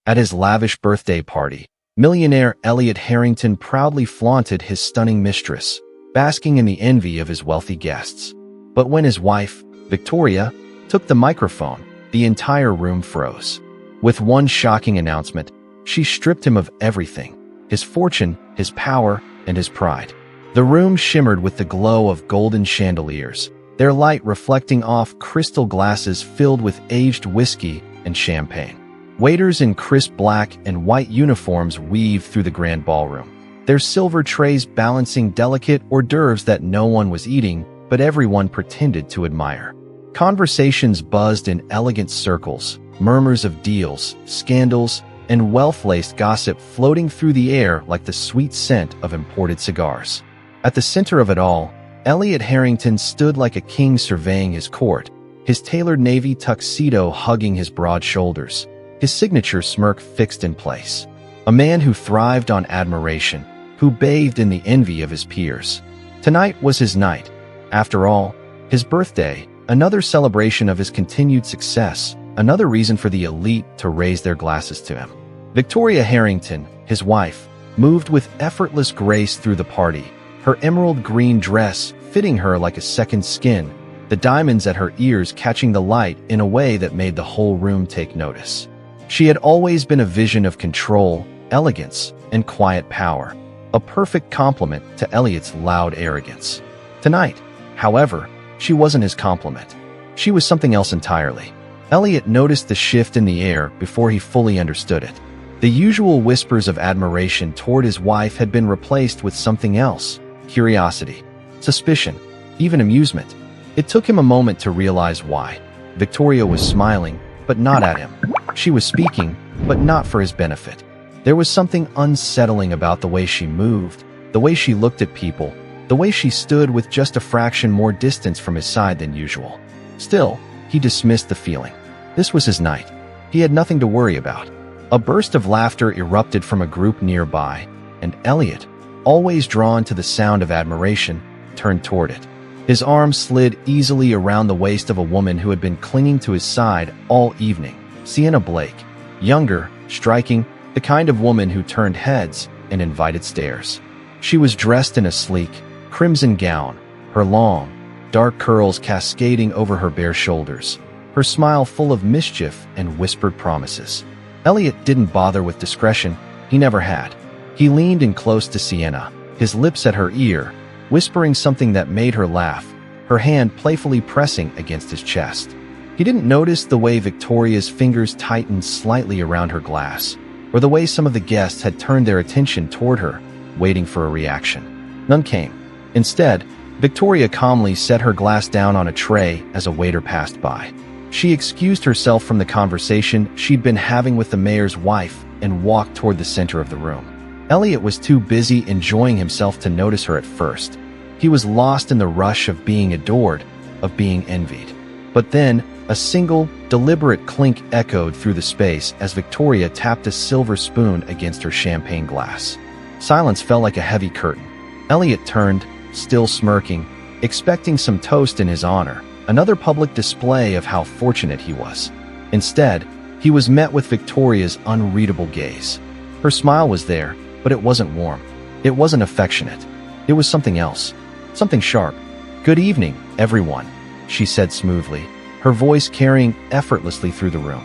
At his lavish birthday party, millionaire Elliot Harrington proudly flaunted his stunning mistress, basking in the envy of his wealthy guests. But when his wife, Victoria, took the microphone, the entire room froze. With one shocking announcement, she stripped him of everything: his fortune, his power, and his pride. The room shimmered with the glow of golden chandeliers, their light reflecting off crystal glasses filled with aged whiskey and champagne. Waiters in crisp black and white uniforms weaved through the grand ballroom, their silver trays balancing delicate hors d'oeuvres that no one was eating, but everyone pretended to admire. Conversations buzzed in elegant circles, murmurs of deals, scandals, and wealth-laced gossip floating through the air like the sweet scent of imported cigars. At the center of it all, Elliot Harrington stood like a king surveying his court, his tailored navy tuxedo hugging his broad shoulders, his signature smirk fixed in place. A man who thrived on admiration, who bathed in the envy of his peers. Tonight was his night. After all, his birthday, another celebration of his continued success, another reason for the elite to raise their glasses to him. Victoria Harrington, his wife, moved with effortless grace through the party, her emerald green dress fitting her like a second skin, the diamonds at her ears catching the light in a way that made the whole room take notice. She had always been a vision of control, elegance, and quiet power, a perfect complement to Elliot's loud arrogance. Tonight, however, she wasn't his complement. She was something else entirely. Elliot noticed the shift in the air before he fully understood it. The usual whispers of admiration toward his wife had been replaced with something else: curiosity, suspicion, even amusement. It took him a moment to realize why. Victoria was smiling, but not at him. She was speaking, but not for his benefit. There was something unsettling about the way she moved, the way she looked at people, the way she stood with just a fraction more distance from his side than usual. Still, he dismissed the feeling. This was his night. He had nothing to worry about. A burst of laughter erupted from a group nearby, and Elliot, always drawn to the sound of admiration, turned toward it. His arm slid easily around the waist of a woman who had been clinging to his side all evening. Sienna Blake, younger, striking, the kind of woman who turned heads and invited stares. She was dressed in a sleek, crimson gown, her long, dark curls cascading over her bare shoulders, her smile full of mischief and whispered promises. Elliot didn't bother with discretion. He never had. He leaned in close to Sienna, his lips at her ear, whispering something that made her laugh, her hand playfully pressing against his chest. He didn't notice the way Victoria's fingers tightened slightly around her glass, or the way some of the guests had turned their attention toward her, waiting for a reaction. None came. Instead, Victoria calmly set her glass down on a tray as a waiter passed by. She excused herself from the conversation she'd been having with the mayor's wife and walked toward the center of the room. Elliot was too busy enjoying himself to notice her at first. He was lost in the rush of being adored, of being envied. But then, a single, deliberate clink echoed through the space as Victoria tapped a silver spoon against her champagne glass. Silence fell like a heavy curtain. Elliot turned, still smirking, expecting some toast in his honor, another public display of how fortunate he was. Instead, he was met with Victoria's unreadable gaze. Her smile was there, but it wasn't warm. It wasn't affectionate. It was something else, something sharp. "Good evening, everyone," she said smoothly, her voice carrying effortlessly through the room.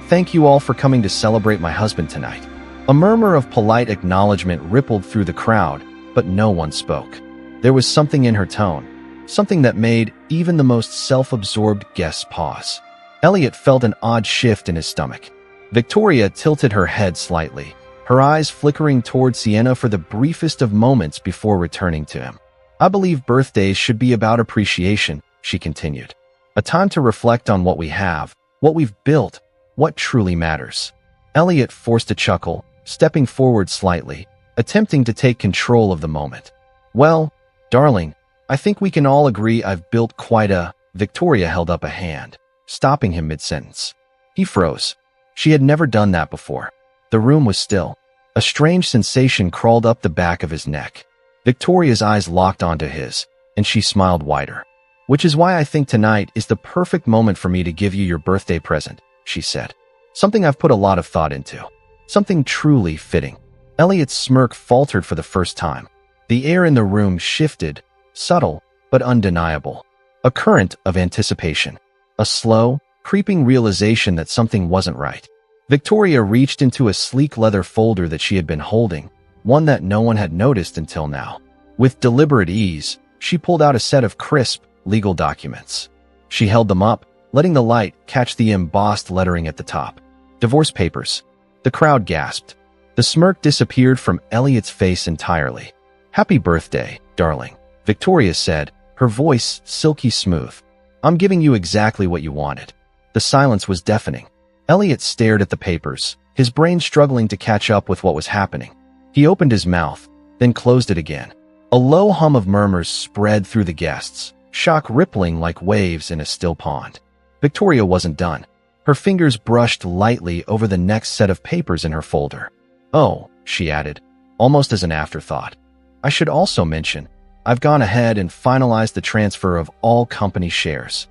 "Thank you all for coming to celebrate my husband tonight." A murmur of polite acknowledgement rippled through the crowd, but no one spoke. There was something in her tone, something that made even the most self-absorbed guests pause. Elliot felt an odd shift in his stomach. Victoria tilted her head slightly, her eyes flickering toward Sienna for the briefest of moments before returning to him. "I believe birthdays should be about appreciation," she continued. "A time to reflect on what we have, what we've built, what truly matters." Elliot forced a chuckle, stepping forward slightly, attempting to take control of the moment. "Well, darling, I think we can all agree I've built quite a—" Victoria held up a hand, stopping him mid-sentence. He froze. She had never done that before. The room was still. A strange sensation crawled up the back of his neck. Victoria's eyes locked onto his, and she smiled wider. "Which is why I think tonight is the perfect moment for me to give you your birthday present," she said. "Something I've put a lot of thought into." Something truly fitting. Elliot's smirk faltered for the first time. The air in the room shifted, subtle but undeniable. A current of anticipation. A slow, creeping realization that something wasn't right. Victoria reached into a sleek leather folder that she had been holding, one that no one had noticed until now. With deliberate ease, she pulled out a set of crisp, legal documents. She held them up, letting the light catch the embossed lettering at the top. Divorce papers. The crowd gasped. The smirk disappeared from Elliot's face entirely. "Happy birthday, darling," Victoria said, her voice silky smooth. "I'm giving you exactly what you wanted." The silence was deafening. Elliot stared at the papers, his brain struggling to catch up with what was happening. He opened his mouth, then closed it again. A low hum of murmurs spread through the guests, shock rippling like waves in a still pond. Victoria wasn't done. Her fingers brushed lightly over the next set of papers in her folder. "Oh," she added, almost as an afterthought. "I should also mention, I've gone ahead and finalized the transfer of all company shares."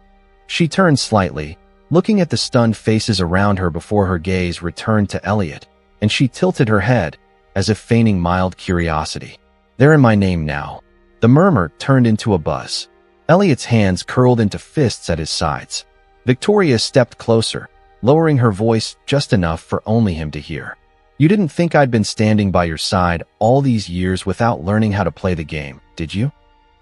She turned slightly, looking at the stunned faces around her before her gaze returned to Elliot, and she tilted her head, as if feigning mild curiosity. "They're in my name now." The murmur turned into a buzz. Elliot's hands curled into fists at his sides. Victoria stepped closer, lowering her voice just enough for only him to hear. "You didn't think I'd been standing by your side all these years without learning how to play the game, did you?"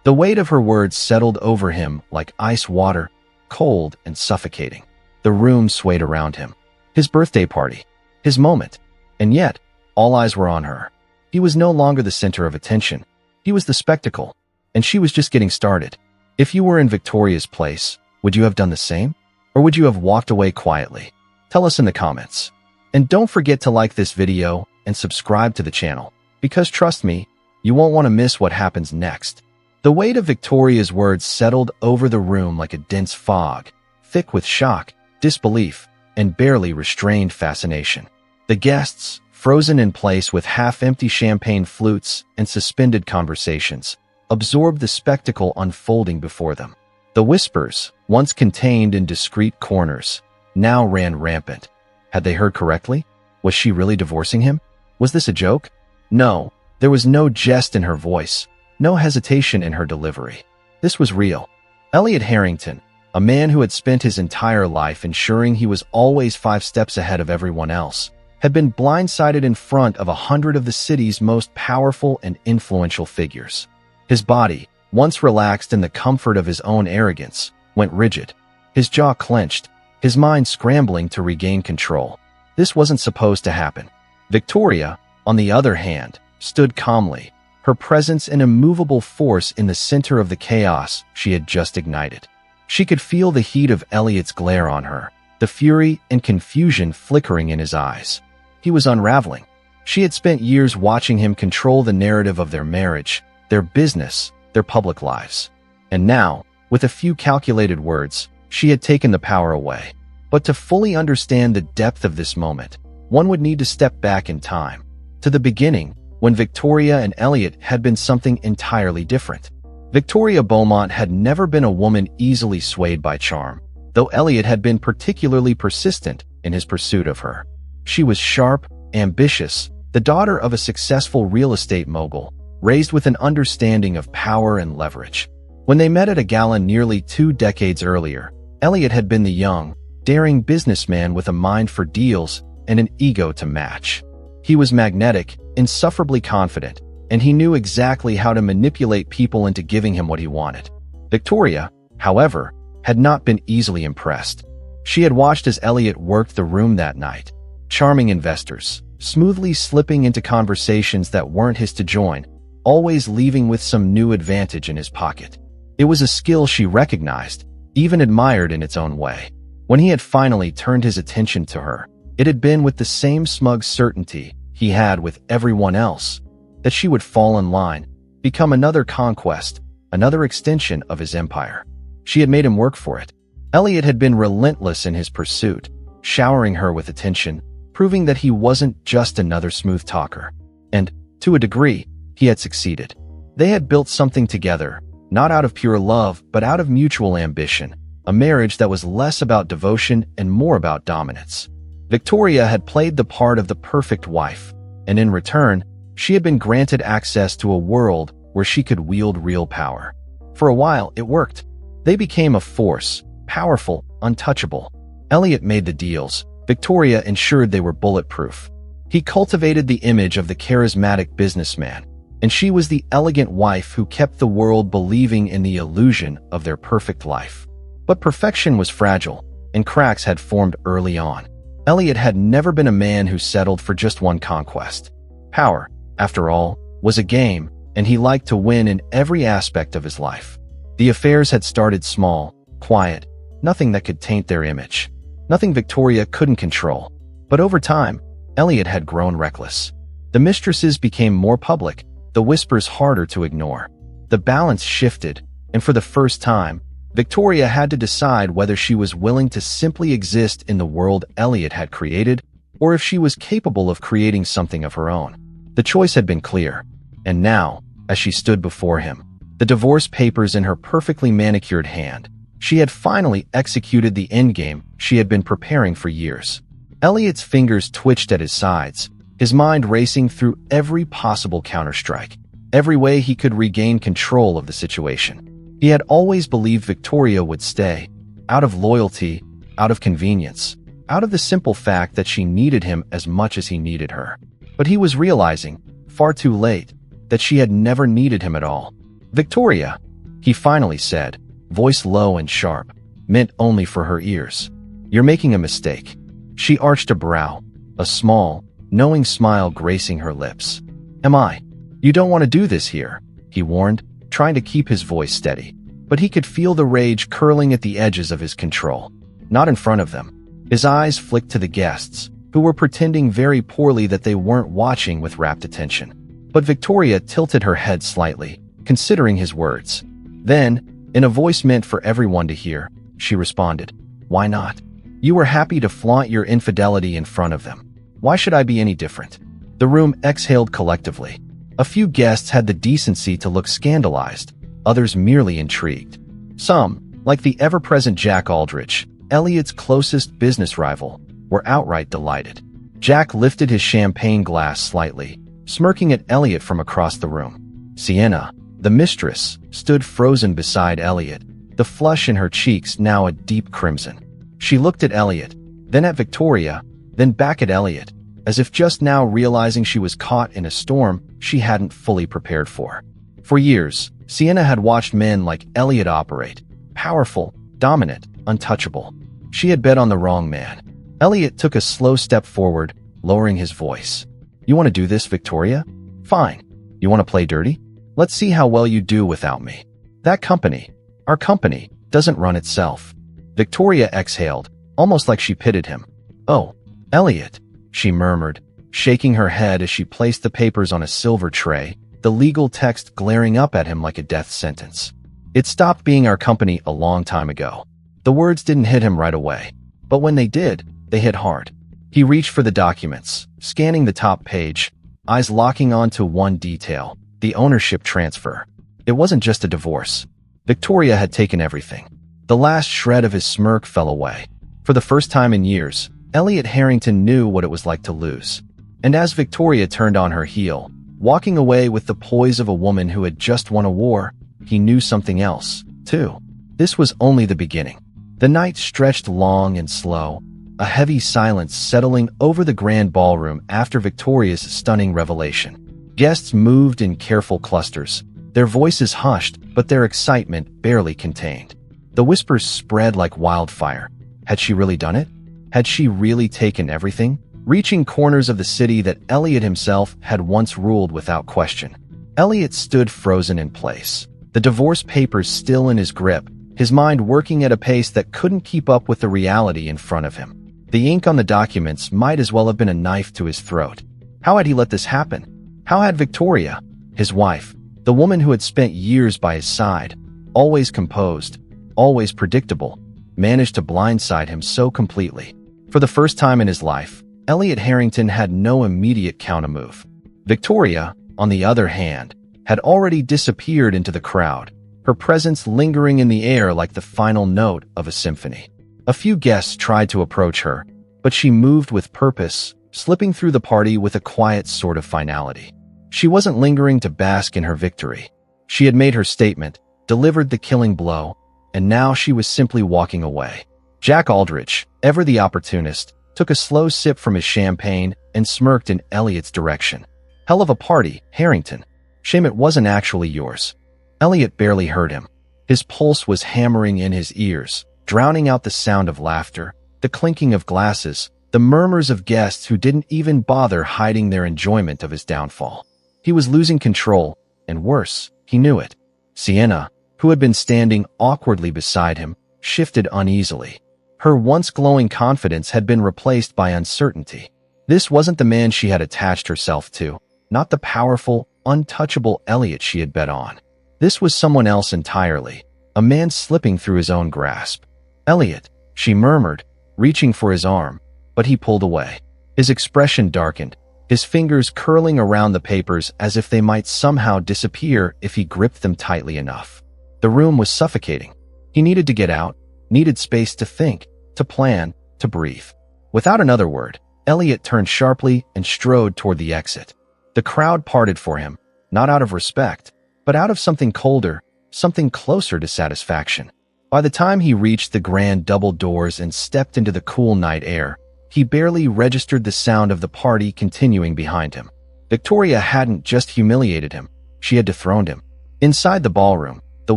The weight of her words settled over him like ice water, cold and suffocating. The room swayed around him. His birthday party. His moment. And yet, all eyes were on her. He was no longer the center of attention. He was the spectacle. And she was just getting started. If you were in Victoria's place, would you have done the same? Or would you have walked away quietly? Tell us in the comments. And don't forget to like this video and subscribe to the channel, because trust me, you won't want to miss what happens next. The weight of Victoria's words settled over the room like a dense fog, thick with shock, disbelief, and barely restrained fascination. The guests, frozen in place with half-empty champagne flutes and suspended conversations, absorbed the spectacle unfolding before them. The whispers, once contained in discreet corners, now ran rampant. Had they heard correctly? Was she really divorcing him? Was this a joke? No, there was no jest in her voice, no hesitation in her delivery. This was real. Elliot Harrington, a man who had spent his entire life ensuring he was always 5 steps ahead of everyone else, had been blindsided in front of 100 of the city's most powerful and influential figures. His body, once relaxed in the comfort of his own arrogance, went rigid. His jaw clenched, his mind scrambling to regain control. This wasn't supposed to happen. Victoria, on the other hand, stood calmly, her presence an immovable force in the center of the chaos she had just ignited. She could feel the heat of Elliot's glare on her, the fury and confusion flickering in his eyes. He was unraveling. She had spent years watching him control the narrative of their marriage, their business, their public lives. And now, with a few calculated words, she had taken the power away. But to fully understand the depth of this moment, one would need to step back in time, to the beginning, when Victoria and Elliot had been something entirely different. Victoria Beaumont had never been a woman easily swayed by charm, though Elliot had been particularly persistent in his pursuit of her. She was sharp, ambitious, the daughter of a successful real estate mogul, raised with an understanding of power and leverage. When they met at a gala nearly 2 decades earlier, Elliot had been the young, daring businessman with a mind for deals and an ego to match. He was magnetic, insufferably confident, and he knew exactly how to manipulate people into giving him what he wanted. Victoria, however, had not been easily impressed. She had watched as Elliot worked the room that night, charming investors, smoothly slipping into conversations that weren't his to join, always leaving with some new advantage in his pocket. It was a skill she recognized, even admired in its own way. When he had finally turned his attention to her, it had been with the same smug certainty he had with everyone else, that she would fall in line, become another conquest, another extension of his empire. She had made him work for it. Elliot had been relentless in his pursuit, showering her with attention, proving that he wasn't just another smooth talker. And, to a degree, he had succeeded. They had built something together, not out of pure love, but out of mutual ambition, a marriage that was less about devotion and more about dominance. Victoria had played the part of the perfect wife, and in return, she had been granted access to a world where she could wield real power. For a while, it worked. They became a force, powerful, untouchable. Elliot made the deals. Victoria ensured they were bulletproof. He cultivated the image of the charismatic businessman, and she was the elegant wife who kept the world believing in the illusion of their perfect life. But perfection was fragile, and cracks had formed early on. Elliot had never been a man who settled for just one conquest. Power, after all, was a game, and he liked to win in every aspect of his life. The affairs had started small, quiet, nothing that could taint their image. Nothing Victoria couldn't control. But over time, Elliot had grown reckless. The mistresses became more public, the whispers harder to ignore. The balance shifted, and for the first time, Victoria had to decide whether she was willing to simply exist in the world Elliot had created, or if she was capable of creating something of her own. The choice had been clear, and now, as she stood before him, the divorce papers in her perfectly manicured hand, she had finally executed the endgame she had been preparing for years. Elliot's fingers twitched at his sides, his mind racing through every possible counterstrike, every way he could regain control of the situation. He had always believed Victoria would stay, out of loyalty, out of convenience, out of the simple fact that she needed him as much as he needed her. But he was realizing, far too late, that she had never needed him at all. "Victoria," he finally said, voice low and sharp, meant only for her ears. "You're making a mistake." She arched a brow, a small, knowing smile gracing her lips. "Am I? You don't want to do this here," he warned, trying to keep his voice steady. But he could feel the rage curling at the edges of his control. Not in front of them. His eyes flicked to the guests, who were pretending very poorly that they weren't watching with rapt attention. But Victoria tilted her head slightly, considering his words. Then, in a voice meant for everyone to hear, she responded, "Why not? You were happy to flaunt your infidelity in front of them. Why should I be any different?" The room exhaled collectively. A few guests had the decency to look scandalized, others merely intrigued. Some, like the ever-present Jack Aldrich, Elliot's closest business rival, were outright delighted. Jack lifted his champagne glass slightly, smirking at Elliot from across the room. Sienna, the mistress, stood frozen beside Elliot, the flush in her cheeks now a deep crimson. She looked at Elliot, then at Victoria, then back at Elliot, as if just now realizing she was caught in a storm she hadn't fully prepared for. For years, Sienna had watched men like Elliot operate, powerful, dominant, untouchable. She had bet on the wrong man. Elliot took a slow step forward, lowering his voice. "You want to do this, Victoria? Fine. You want to play dirty? Let's see how well you do without me. That company, our company, doesn't run itself." Victoria exhaled, almost like she pitied him. "Oh, Elliot," she murmured, shaking her head as she placed the papers on a silver tray, the legal text glaring up at him like a death sentence. "It stopped being our company a long time ago." The words didn't hit him right away, but when they did, they hit hard. He reached for the documents, scanning the top page, eyes locking onto one detail, the ownership transfer. It wasn't just a divorce. Victoria had taken everything. The last shred of his smirk fell away. For the first time in years, Elliot Harrington knew what it was like to lose. And as Victoria turned on her heel, walking away with the poise of a woman who had just won a war, he knew something else, too. This was only the beginning. The night stretched long and slow, a heavy silence settling over the grand ballroom after Victoria's stunning revelation. Guests moved in careful clusters, their voices hushed, but their excitement barely contained. The whispers spread like wildfire. Had she really done it? Had she really taken everything? Reaching corners of the city that Elliot himself had once ruled without question. Elliot stood frozen in place, the divorce papers still in his grip, his mind working at a pace that couldn't keep up with the reality in front of him. The ink on the documents might as well have been a knife to his throat. How had he let this happen? How had Victoria, his wife, the woman who had spent years by his side, always composed, always predictable, managed to blindside him so completely? For the first time in his life, Elliot Harrington had no immediate countermove. Victoria, on the other hand, had already disappeared into the crowd, her presence lingering in the air like the final note of a symphony. A few guests tried to approach her, but she moved with purpose, slipping through the party with a quiet sort of finality. She wasn't lingering to bask in her victory. She had made her statement, delivered the killing blow, and now she was simply walking away. Jack Aldrich, ever the opportunist, took a slow sip from his champagne and smirked in Elliot's direction. Hell of a party, Harrington. Shame it wasn't actually yours. Elliot barely heard him. His pulse was hammering in his ears, drowning out the sound of laughter, the clinking of glasses, the murmurs of guests who didn't even bother hiding their enjoyment of his downfall. He was losing control, and worse, he knew it. Sienna, who had been standing awkwardly beside him, shifted uneasily. Her once glowing confidence had been replaced by uncertainty. This wasn't the man she had attached herself to, not the powerful, untouchable Elliot she had bet on. This was someone else entirely, a man slipping through his own grasp. "Elliot," she murmured, reaching for his arm, but he pulled away. His expression darkened, his fingers curling around the papers as if they might somehow disappear if he gripped them tightly enough. The room was suffocating. He needed to get out, needed space to think, to plan, to breathe. Without another word, Elliot turned sharply and strode toward the exit. The crowd parted for him, not out of respect, but out of something colder, something closer to satisfaction. By the time he reached the grand double doors and stepped into the cool night air, he barely registered the sound of the party continuing behind him. Victoria hadn't just humiliated him, she had dethroned him. Inside the ballroom, the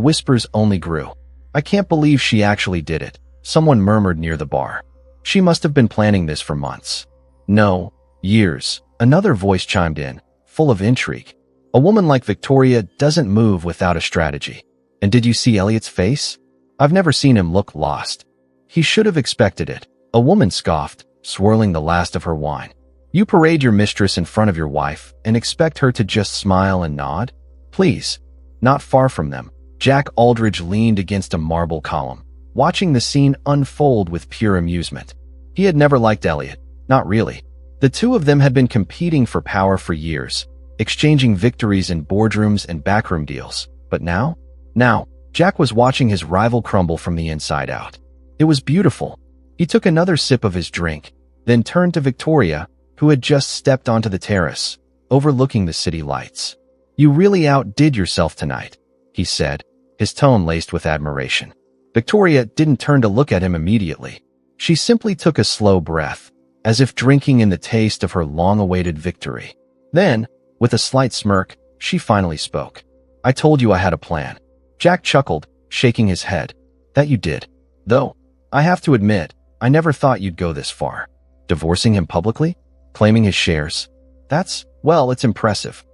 whispers only grew. "I can't believe she actually did it," someone murmured near the bar. "She must have been planning this for months." "No, years," another voice chimed in, full of intrigue. "A woman like Victoria doesn't move without a strategy." "And did you see Elliot's face? I've never seen him look lost." "He should have expected it," a woman scoffed, swirling the last of her wine. "You parade your mistress in front of your wife and expect her to just smile and nod? Please." Not far from them, Jack Aldrich leaned against a marble column, watching the scene unfold with pure amusement. He had never liked Elliot, not really. The two of them had been competing for power for years, exchanging victories in boardrooms and backroom deals. But now, Jack was watching his rival crumble from the inside out. It was beautiful. He took another sip of his drink, then turned to Victoria, who had just stepped onto the terrace, overlooking the city lights. "You really outdid yourself tonight," he said, his tone laced with admiration. Victoria didn't turn to look at him immediately. She simply took a slow breath, as if drinking in the taste of her long-awaited victory. Then, with a slight smirk, she finally spoke. "I told you I had a plan." Jack chuckled, shaking his head. "That you did. Though, I have to admit, I never thought you'd go this far. Divorcing him publicly? Claiming his shares? Well, it's impressive."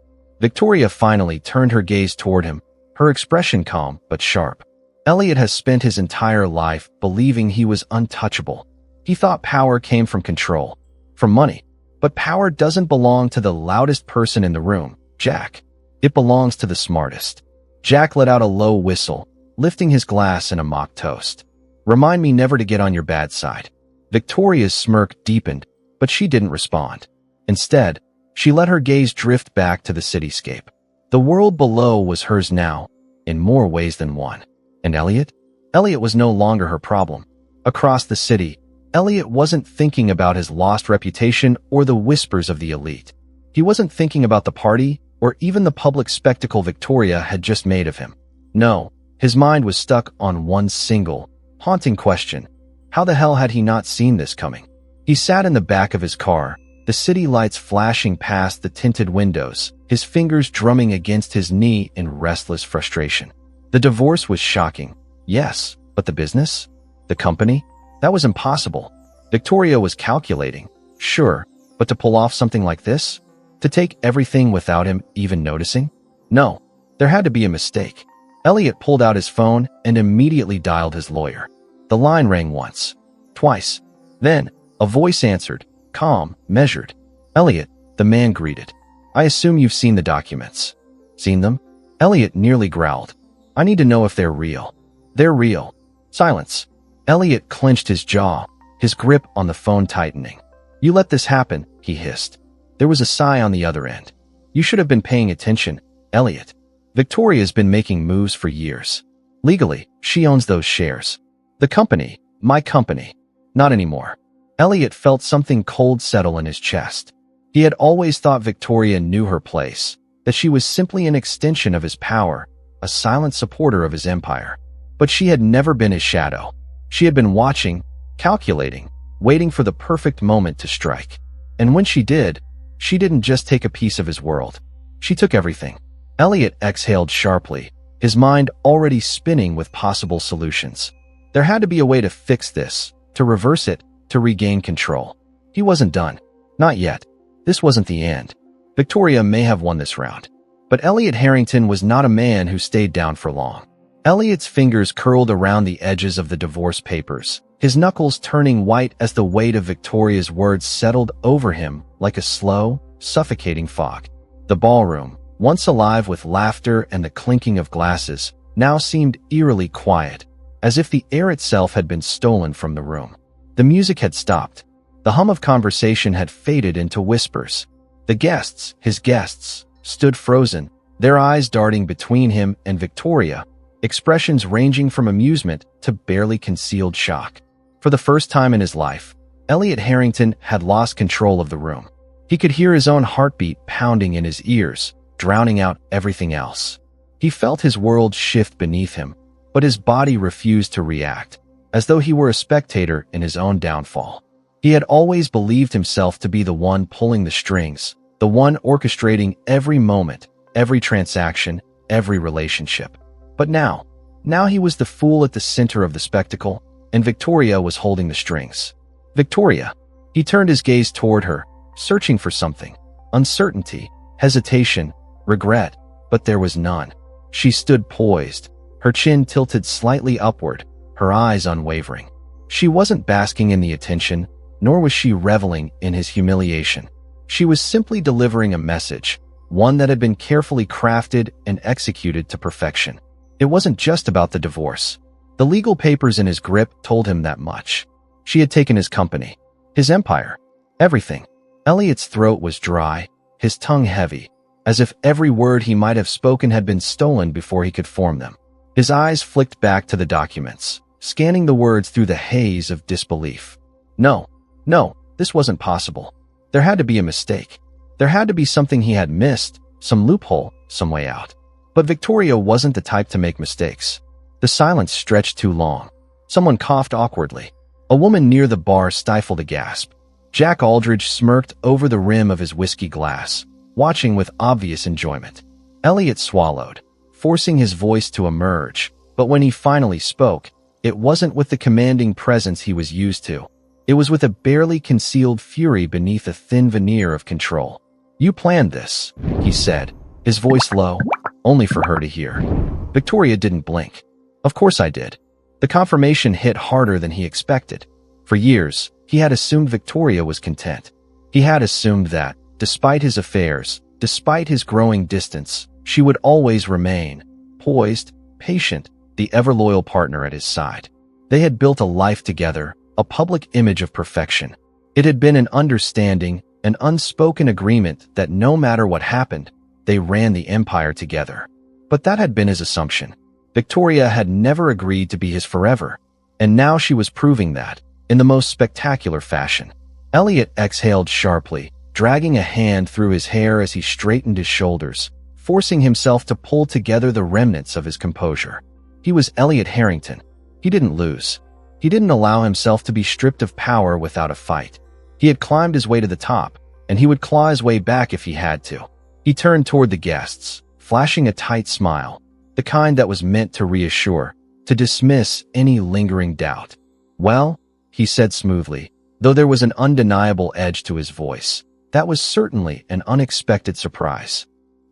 Victoria finally turned her gaze toward him, her expression calm but sharp. Elliot has spent his entire life believing he was untouchable. He thought power came from control, from money. But power doesn't belong to the loudest person in the room, Jack. It belongs to the smartest. Jack let out a low whistle, lifting his glass in a mock toast. "Remind me never to get on your bad side." Victoria's smirk deepened, but she didn't respond. Instead, she let her gaze drift back to the cityscape. The world below was hers now, in more ways than one. And Elliot? Elliot was no longer her problem. Across the city, Elliot wasn't thinking about his lost reputation or the whispers of the elite. He wasn't thinking about the party or even the public spectacle Victoria had just made of him. No, his mind was stuck on one single, haunting question. How the hell had he not seen this coming? He sat in the back of his car, the city lights flashing past the tinted windows, his fingers drumming against his knee in restless frustration. The divorce was shocking, yes, but the business? The company? That was impossible. Victoria was calculating, sure, but to pull off something like this? To take everything without him even noticing? No, there had to be a mistake. Elliot pulled out his phone and immediately dialed his lawyer. The line rang once, twice. Then, a voice answered, calm, measured. "Elliot," the man greeted. "I assume you've seen the documents." "Seen them?" Elliot nearly growled. "I need to know if they're real." "They're real." Silence. Elliot clenched his jaw, his grip on the phone tightening. "You let this happen," he hissed. There was a sigh on the other end. "You should have been paying attention, Elliot. Victoria's been making moves for years. Legally, she owns those shares. The company, my company. Not anymore. Elliot felt something cold settle in his chest. He had always thought Victoria knew her place, that she was simply an extension of his power, a silent supporter of his empire. But she had never been his shadow. She had been watching, calculating, waiting for the perfect moment to strike. And when she did, she didn't just take a piece of his world. She took everything. Elliot exhaled sharply, his mind already spinning with possible solutions. There had to be a way to fix this, to reverse it, to regain control. He wasn't done. Not yet. This wasn't the end. Victoria may have won this round. But Elliot Harrington was not a man who stayed down for long. Elliot's fingers curled around the edges of the divorce papers, his knuckles turning white as the weight of Victoria's words settled over him like a slow, suffocating fog. The ballroom, once alive with laughter and the clinking of glasses, now seemed eerily quiet, as if the air itself had been stolen from the room. The music had stopped. The hum of conversation had faded into whispers. The guests, his guests, stood frozen, their eyes darting between him and Victoria, expressions ranging from amusement to barely concealed shock. For the first time in his life, Elliot Harrington had lost control of the room. He could hear his own heartbeat pounding in his ears, drowning out everything else. He felt his world shift beneath him, but his body refused to react, as though he were a spectator in his own downfall. He had always believed himself to be the one pulling the strings, the one orchestrating every moment, every transaction, every relationship. But now he was the fool at the center of the spectacle, and Victoria was holding the strings. Victoria. He turned his gaze toward her, searching for something. Uncertainty, hesitation, regret, but there was none. She stood poised, her chin tilted slightly upward, her eyes unwavering. She wasn't basking in the attention, nor was she reveling in his humiliation. She was simply delivering a message, one that had been carefully crafted and executed to perfection. It wasn't just about the divorce. The legal papers in his grip told him that much. She had taken his company, his empire, everything. Elliot's throat was dry, his tongue heavy, as if every word he might have spoken had been stolen before he could form them. His eyes flicked back to the documents, scanning the words through the haze of disbelief. No, this wasn't possible. There had to be a mistake. There had to be something he had missed, some loophole, some way out. But Victoria wasn't the type to make mistakes. The silence stretched too long. Someone coughed awkwardly. A woman near the bar stifled a gasp. Jack Aldridge smirked over the rim of his whiskey glass, watching with obvious enjoyment. Elliot swallowed, forcing his voice to emerge, but when he finally spoke, it wasn't with the commanding presence he was used to. It was with a barely concealed fury beneath a thin veneer of control. "You planned this," he said, his voice low, only for her to hear. Victoria didn't blink. "Of course I did." The confirmation hit harder than he expected. For years, he had assumed Victoria was content. He had assumed that, despite his affairs, despite his growing distance, she would always remain, poised, patient, the ever-loyal partner at his side. They had built a life together, a public image of perfection. It had been an understanding, an unspoken agreement that no matter what happened, they ran the empire together. But that had been his assumption. Victoria had never agreed to be his forever, and now she was proving that, in the most spectacular fashion. Elliot exhaled sharply, dragging a hand through his hair as he straightened his shoulders, forcing himself to pull together the remnants of his composure. He was Elliot Harrington. He didn't lose. He didn't allow himself to be stripped of power without a fight. He had climbed his way to the top, and he would claw his way back if he had to. He turned toward the guests, flashing a tight smile, the kind that was meant to reassure, to dismiss any lingering doubt. "Well," he said smoothly, though there was an undeniable edge to his voice. That was certainly an unexpected surprise.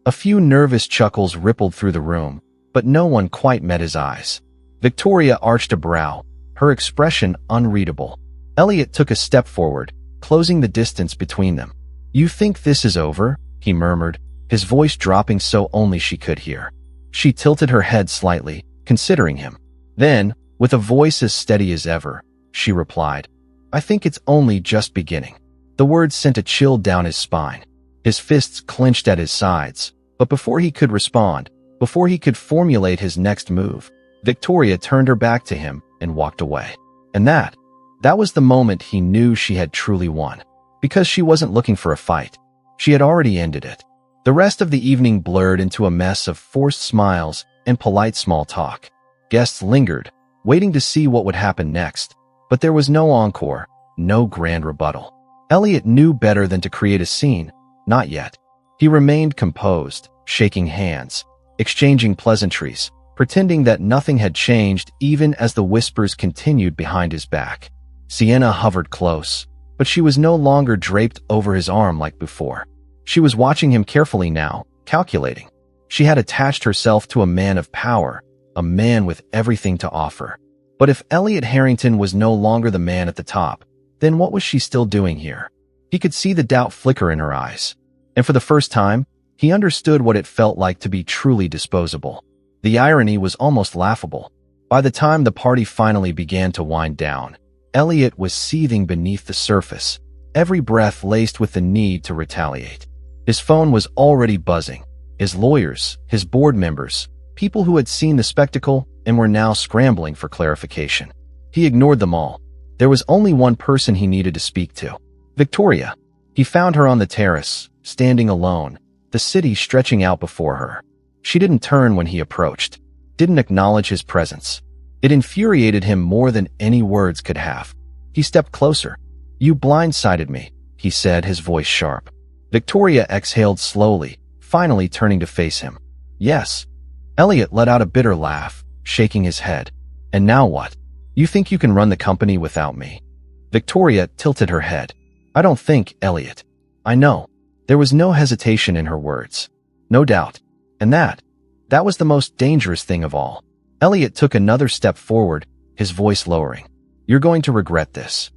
A few nervous chuckles rippled through the room, but no one quite met his eyes. Victoria arched a brow, her expression unreadable. Elliot took a step forward, closing the distance between them. "You think this is over?" he murmured, his voice dropping so only she could hear. She tilted her head slightly, considering him. Then, with a voice as steady as ever, she replied, "I think it's only just beginning." The words sent a chill down his spine. His fists clenched at his sides, but before he could respond, before he could formulate his next move, Victoria turned her back to him and walked away. And that That was the moment he knew she had truly won. Because she wasn't looking for a fight. She had already ended it. The rest of the evening blurred into a mess of forced smiles and polite small talk. Guests lingered, waiting to see what would happen next. But there was no encore, no grand rebuttal. Elliot knew better than to create a scene. Not yet. He remained composed, shaking hands, exchanging pleasantries, pretending that nothing had changed even as the whispers continued behind his back. Sienna hovered close, but she was no longer draped over his arm like before. She was watching him carefully now, calculating. She had attached herself to a man of power, a man with everything to offer. But if Elliot Harrington was no longer the man at the top, then what was she still doing here? He could see the doubt flicker in her eyes. And for the first time, he understood what it felt like to be truly disposable. The irony was almost laughable. By the time the party finally began to wind down, Elliot was seething beneath the surface, every breath laced with the need to retaliate. His phone was already buzzing. His lawyers, his board members, people who had seen the spectacle and were now scrambling for clarification. He ignored them all. There was only one person he needed to speak to. Victoria. He found her on the terrace, standing alone, the city stretching out before her. She didn't turn when he approached, didn't acknowledge his presence. It infuriated him more than any words could have. He stepped closer. "You blindsided me," he said, his voice sharp. Victoria exhaled slowly, finally turning to face him. "Yes." Elliot let out a bitter laugh, shaking his head. "And now what? You think you can run the company without me?" Victoria tilted her head. "I don't think, Elliot. I know." There was no hesitation in her words. No doubt. And that was the most dangerous thing of all. Elliot took another step forward, his voice lowering. "You're going to regret this."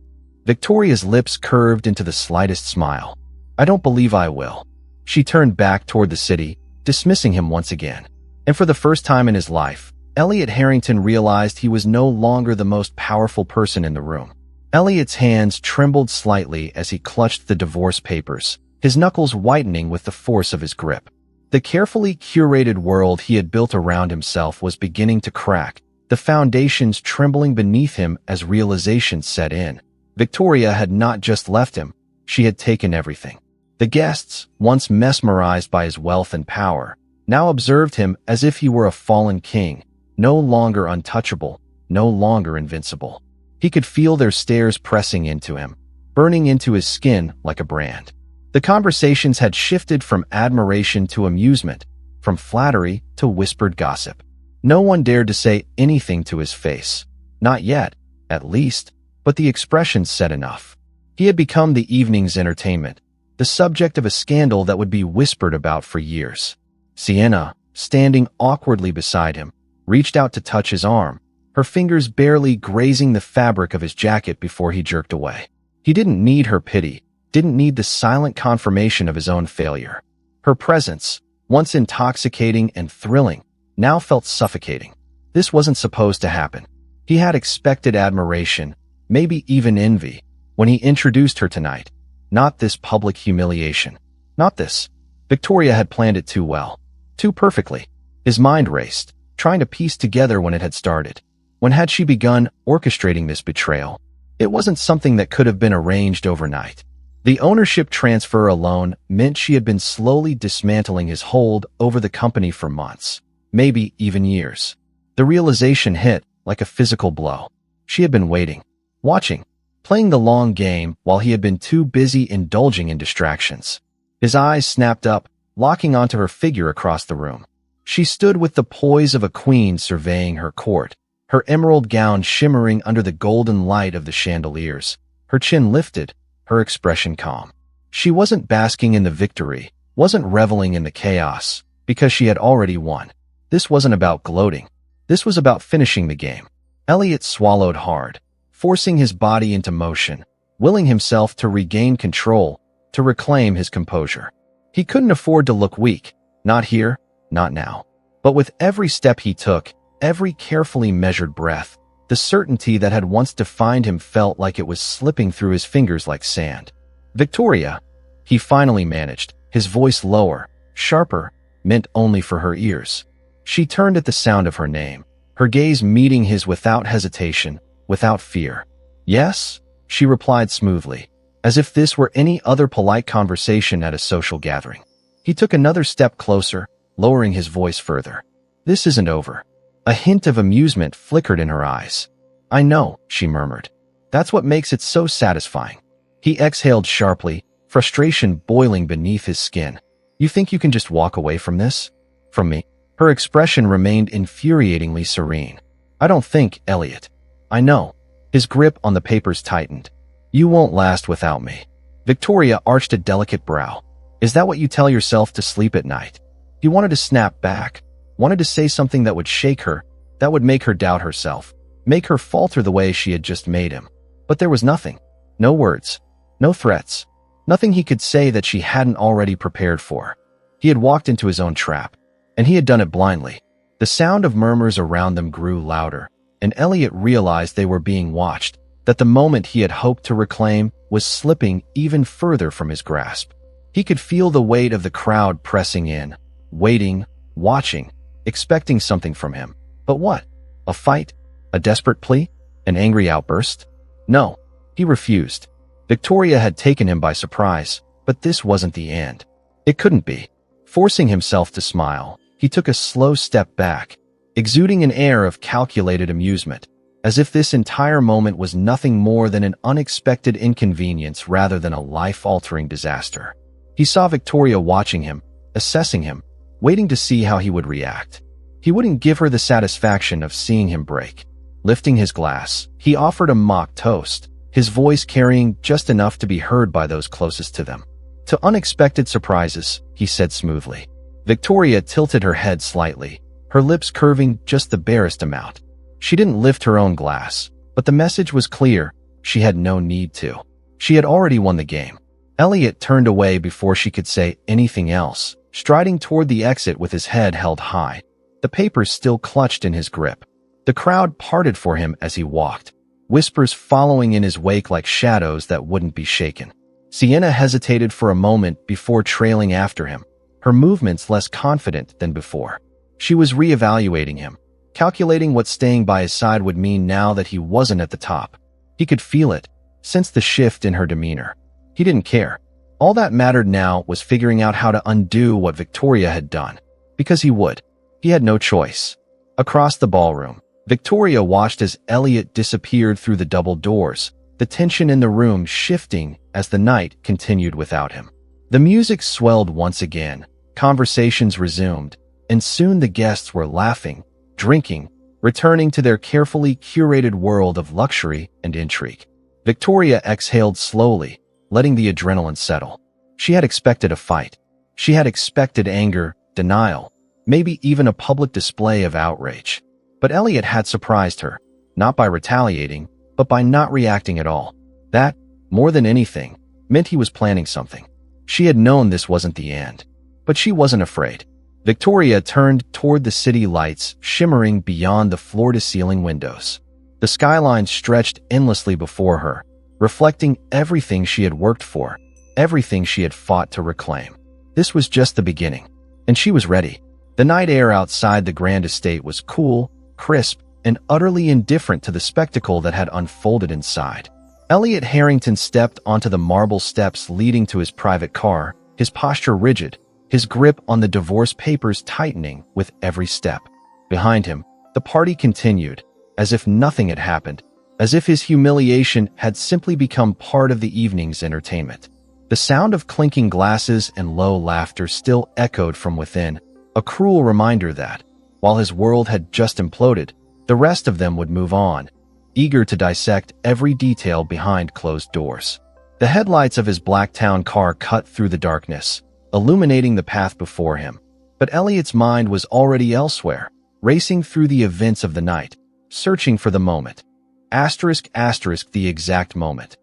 Victoria's lips curved into the slightest smile. "I don't believe I will." She turned back toward the city, dismissing him once again. And for the first time in his life, Elliot Harrington realized he was no longer the most powerful person in the room. Elliot's hands trembled slightly as he clutched the divorce papers, his knuckles whitening with the force of his grip. The carefully curated world he had built around himself was beginning to crack, the foundations trembling beneath him as realization set in. Victoria had not just left him, she had taken everything. The guests, once mesmerized by his wealth and power, now observed him as if he were a fallen king, no longer untouchable, no longer invincible. He could feel their stares pressing into him, burning into his skin like a brand. The conversations had shifted from admiration to amusement, from flattery to whispered gossip. No one dared to say anything to his face. Not yet, at least, but the expressions said enough. He had become the evening's entertainment, the subject of a scandal that would be whispered about for years. Sienna, standing awkwardly beside him, reached out to touch his arm, her fingers barely grazing the fabric of his jacket before he jerked away. He didn't need her pity, didn't need the silent confirmation of his own failure. Her presence, once intoxicating and thrilling, now felt suffocating. This wasn't supposed to happen. He had expected admiration, maybe even envy, when he introduced her tonight. Not this public humiliation. Not this. Victoria had planned it too well. Too perfectly. His mind raced, trying to piece together when it had started. When had she begun orchestrating this betrayal? It wasn't something that could have been arranged overnight. The ownership transfer alone meant she had been slowly dismantling his hold over the company for months, maybe even years. The realization hit like a physical blow. She had been waiting, watching, playing the long game while he had been too busy indulging in distractions. His eyes snapped up, locking onto her figure across the room. She stood with the poise of a queen surveying her court, her emerald gown shimmering under the golden light of the chandeliers, her chin lifted, her expression calm. She wasn't basking in the victory, wasn't reveling in the chaos, because she had already won. This wasn't about gloating. This was about finishing the game. Elliot swallowed hard, forcing his body into motion, willing himself to regain control, to reclaim his composure. He couldn't afford to look weak, not here, not now. But with every step he took, every carefully measured breath, the certainty that had once defined him felt like it was slipping through his fingers like sand. "Victoria," he finally managed, his voice lower, sharper, meant only for her ears. She turned at the sound of her name, her gaze meeting his without hesitation, without fear. Yes, she replied smoothly, as if this were any other polite conversation at a social gathering. He took another step closer, lowering his voice further. This isn't over. A hint of amusement flickered in her eyes. I know, she murmured. That's what makes it so satisfying. He exhaled sharply, frustration boiling beneath his skin. You think you can just walk away from this? From me? Her expression remained infuriatingly serene. I don't think, Elliot. I know. His grip on the papers tightened. You won't last without me. Victoria arched a delicate brow. Is that what you tell yourself to sleep at night? He wanted to snap back, wanted to say something that would shake her, that would make her doubt herself, make her falter the way she had just made him. But there was nothing. No words. No threats. Nothing he could say that she hadn't already prepared for. He had walked into his own trap, and he had done it blindly. The sound of murmurs around them grew louder, and Elliot realized they were being watched, that the moment he had hoped to reclaim was slipping even further from his grasp. He could feel the weight of the crowd pressing in, waiting, watching, expecting something from him. But what? A fight? A desperate plea? An angry outburst? No, he refused. Victoria had taken him by surprise, but this wasn't the end. It couldn't be. Forcing himself to smile, he took a slow step back, exuding an air of calculated amusement, as if this entire moment was nothing more than an unexpected inconvenience rather than a life-altering disaster. He saw Victoria watching him, assessing him, waiting to see how he would react. He wouldn't give her the satisfaction of seeing him break. Lifting his glass, he offered a mock toast, his voice carrying just enough to be heard by those closest to them. To unexpected surprises, he said smoothly. Victoria tilted her head slightly, her lips curving just the barest amount. She didn't lift her own glass, but the message was clear. She had no need to. She had already won the game. Elliot turned away before she could say anything else, striding toward the exit with his head held high, the papers still clutched in his grip. The crowd parted for him as he walked, whispers following in his wake like shadows that wouldn't be shaken. Sienna hesitated for a moment before trailing after him, her movements less confident than before. She was reevaluating him, calculating what staying by his side would mean now that he wasn't at the top. He could feel it, sense the shift in her demeanor. He didn't care. All that mattered now was figuring out how to undo what Victoria had done. Because he would. He had no choice. Across the ballroom, Victoria watched as Elliot disappeared through the double doors, the tension in the room shifting as the night continued without him. The music swelled once again, conversations resumed, and soon the guests were laughing, drinking, returning to their carefully curated world of luxury and intrigue. Victoria exhaled slowly, letting the adrenaline settle. She had expected a fight. She had expected anger, denial, maybe even a public display of outrage. But Elliot had surprised her, not by retaliating, but by not reacting at all. That, more than anything, meant he was planning something. She had known this wasn't the end, but she wasn't afraid. Victoria turned toward the city lights shimmering beyond the floor-to-ceiling windows. The skyline stretched endlessly before her, reflecting everything she had worked for, everything she had fought to reclaim. This was just the beginning, and she was ready. The night air outside the grand estate was cool, crisp, and utterly indifferent to the spectacle that had unfolded inside. Elliot Harrington stepped onto the marble steps leading to his private car, his posture rigid, his grip on the divorce papers tightening with every step. Behind him, the party continued, as if nothing had happened, as if his humiliation had simply become part of the evening's entertainment. The sound of clinking glasses and low laughter still echoed from within, a cruel reminder that, while his world had just imploded, the rest of them would move on, eager to dissect every detail behind closed doors. The headlights of his black town car cut through the darkness, illuminating the path before him. But Elliot's mind was already elsewhere, racing through the events of the night, searching for the moment. The exact moment.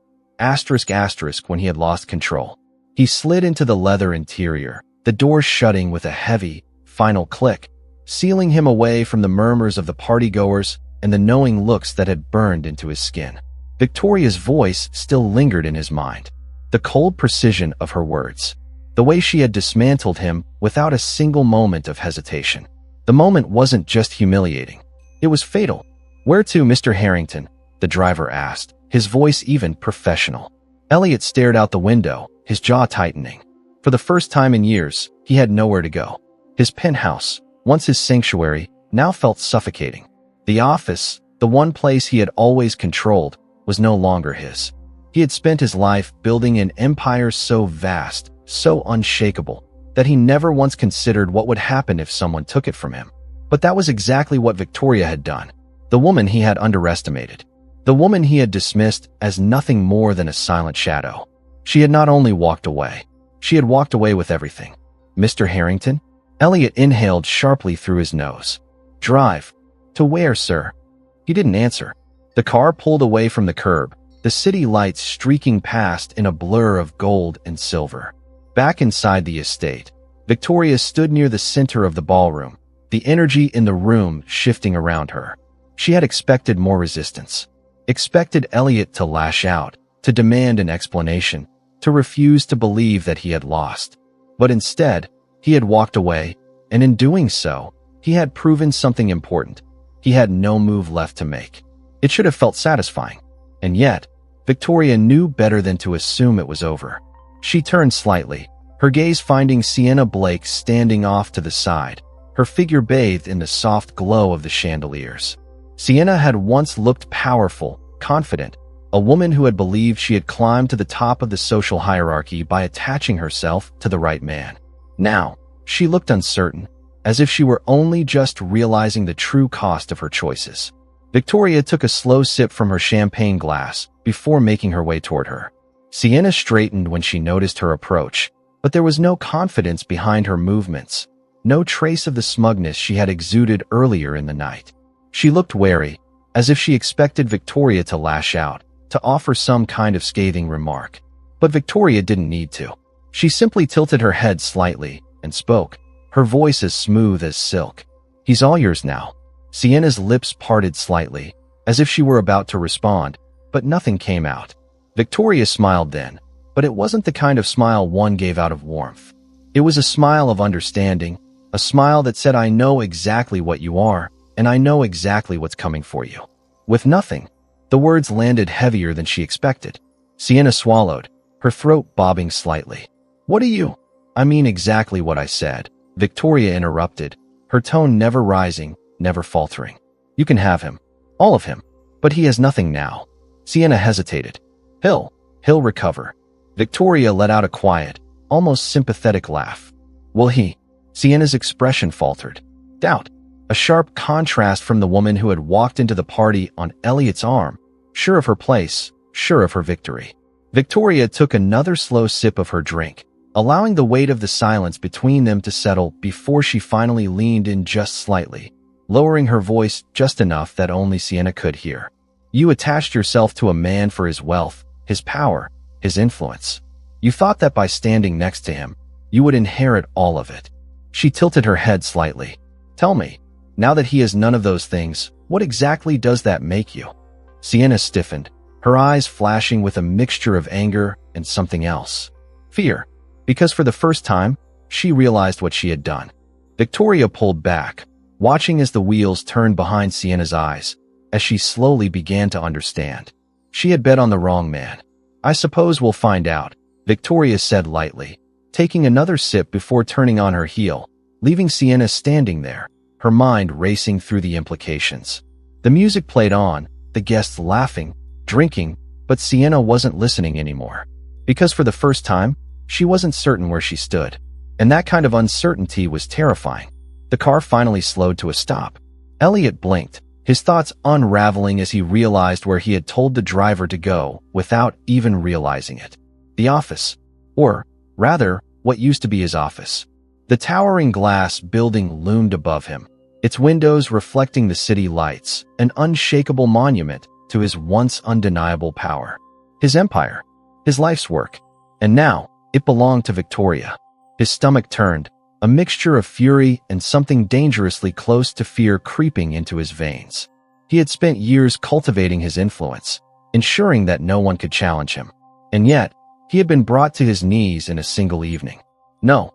When he had lost control. He slid into the leather interior, the door shutting with a heavy, final click, sealing him away from the murmurs of the partygoers and the knowing looks that had burned into his skin. Victoria's voice still lingered in his mind. The cold precision of her words. The way she had dismantled him without a single moment of hesitation. The moment wasn't just humiliating. It was fatal. "Where to, Mr. Harrington?" the driver asked, his voice even professional. Elliot stared out the window, his jaw tightening. For the first time in years, he had nowhere to go. His penthouse, once his sanctuary, now felt suffocating. The office, the one place he had always controlled, was no longer his. He had spent his life building an empire so vast, so unshakable, that he never once considered what would happen if someone took it from him. But that was exactly what Victoria had done. The woman he had underestimated. The woman he had dismissed as nothing more than a silent shadow. She had not only walked away, she had walked away with everything. Mr. Harrington? Elliot inhaled sharply through his nose. Drive. To where, sir? He didn't answer. The car pulled away from the curb, the city lights streaking past in a blur of gold and silver. Back inside the estate, Victoria stood near the center of the ballroom, the energy in the room shifting around her. She had expected more resistance. Expected Elliot to lash out, to demand an explanation, to refuse to believe that he had lost. But instead, he had walked away, and in doing so, he had proven something important. He had no move left to make. It should have felt satisfying. And yet, Victoria knew better than to assume it was over. She turned slightly, her gaze finding Sienna Blake standing off to the side, her figure bathed in the soft glow of the chandeliers. Sienna had once looked powerful, confident, a woman who had believed she had climbed to the top of the social hierarchy by attaching herself to the right man. Now, she looked uncertain, as if she were only just realizing the true cost of her choices. Victoria took a slow sip from her champagne glass before making her way toward her. Sienna straightened when she noticed her approach, but there was no confidence behind her movements, no trace of the smugness she had exuded earlier in the night. She looked wary, as if she expected Victoria to lash out, to offer some kind of scathing remark. But Victoria didn't need to. She simply tilted her head slightly and spoke, her voice as smooth as silk. He's all yours now. Sienna's lips parted slightly, as if she were about to respond, but nothing came out. Victoria smiled then, but it wasn't the kind of smile one gave out of warmth. It was a smile of understanding, a smile that said, I know exactly what you are, and I know exactly what's coming for you. With nothing, the words landed heavier than she expected. Sienna swallowed, her throat bobbing slightly. What are you? I mean exactly what I said, Victoria interrupted, her tone never rising, never faltering. You can have him. All of him. But he has nothing now. Sienna hesitated. He'll recover. Victoria let out a quiet, almost sympathetic laugh. Will he? Sienna's expression faltered. Doubt. A sharp contrast from the woman who had walked into the party on Elliot's arm, sure of her place, sure of her victory. Victoria took another slow sip of her drink, allowing the weight of the silence between them to settle before she finally leaned in just slightly, lowering her voice just enough that only Sienna could hear. You attached yourself to a man for his wealth, his power, his influence. You thought that by standing next to him, you would inherit all of it. She tilted her head slightly. Tell me, now that he has none of those things, what exactly does that make you? Sienna stiffened, her eyes flashing with a mixture of anger and something else. Fear. Because for the first time, she realized what she had done. Victoria pulled back, watching as the wheels turned behind Sienna's eyes, as she slowly began to understand. She had bet on the wrong man. I suppose we'll find out, Victoria said lightly, taking another sip before turning on her heel, leaving Sienna standing there, her mind racing through the implications. The music played on, the guests laughing, drinking, but Sienna wasn't listening anymore. Because for the first time, she wasn't certain where she stood. And that kind of uncertainty was terrifying. The car finally slowed to a stop. Elliot blinked, his thoughts unraveling as he realized where he had told the driver to go without even realizing it. The office. Or, rather, what used to be his office. The towering glass building loomed above him, its windows reflecting the city lights, an unshakable monument to his once undeniable power. His empire, his life's work. And now, it belonged to Victoria. His stomach turned, a mixture of fury and something dangerously close to fear creeping into his veins. He had spent years cultivating his influence, ensuring that no one could challenge him. And yet, he had been brought to his knees in a single evening. No,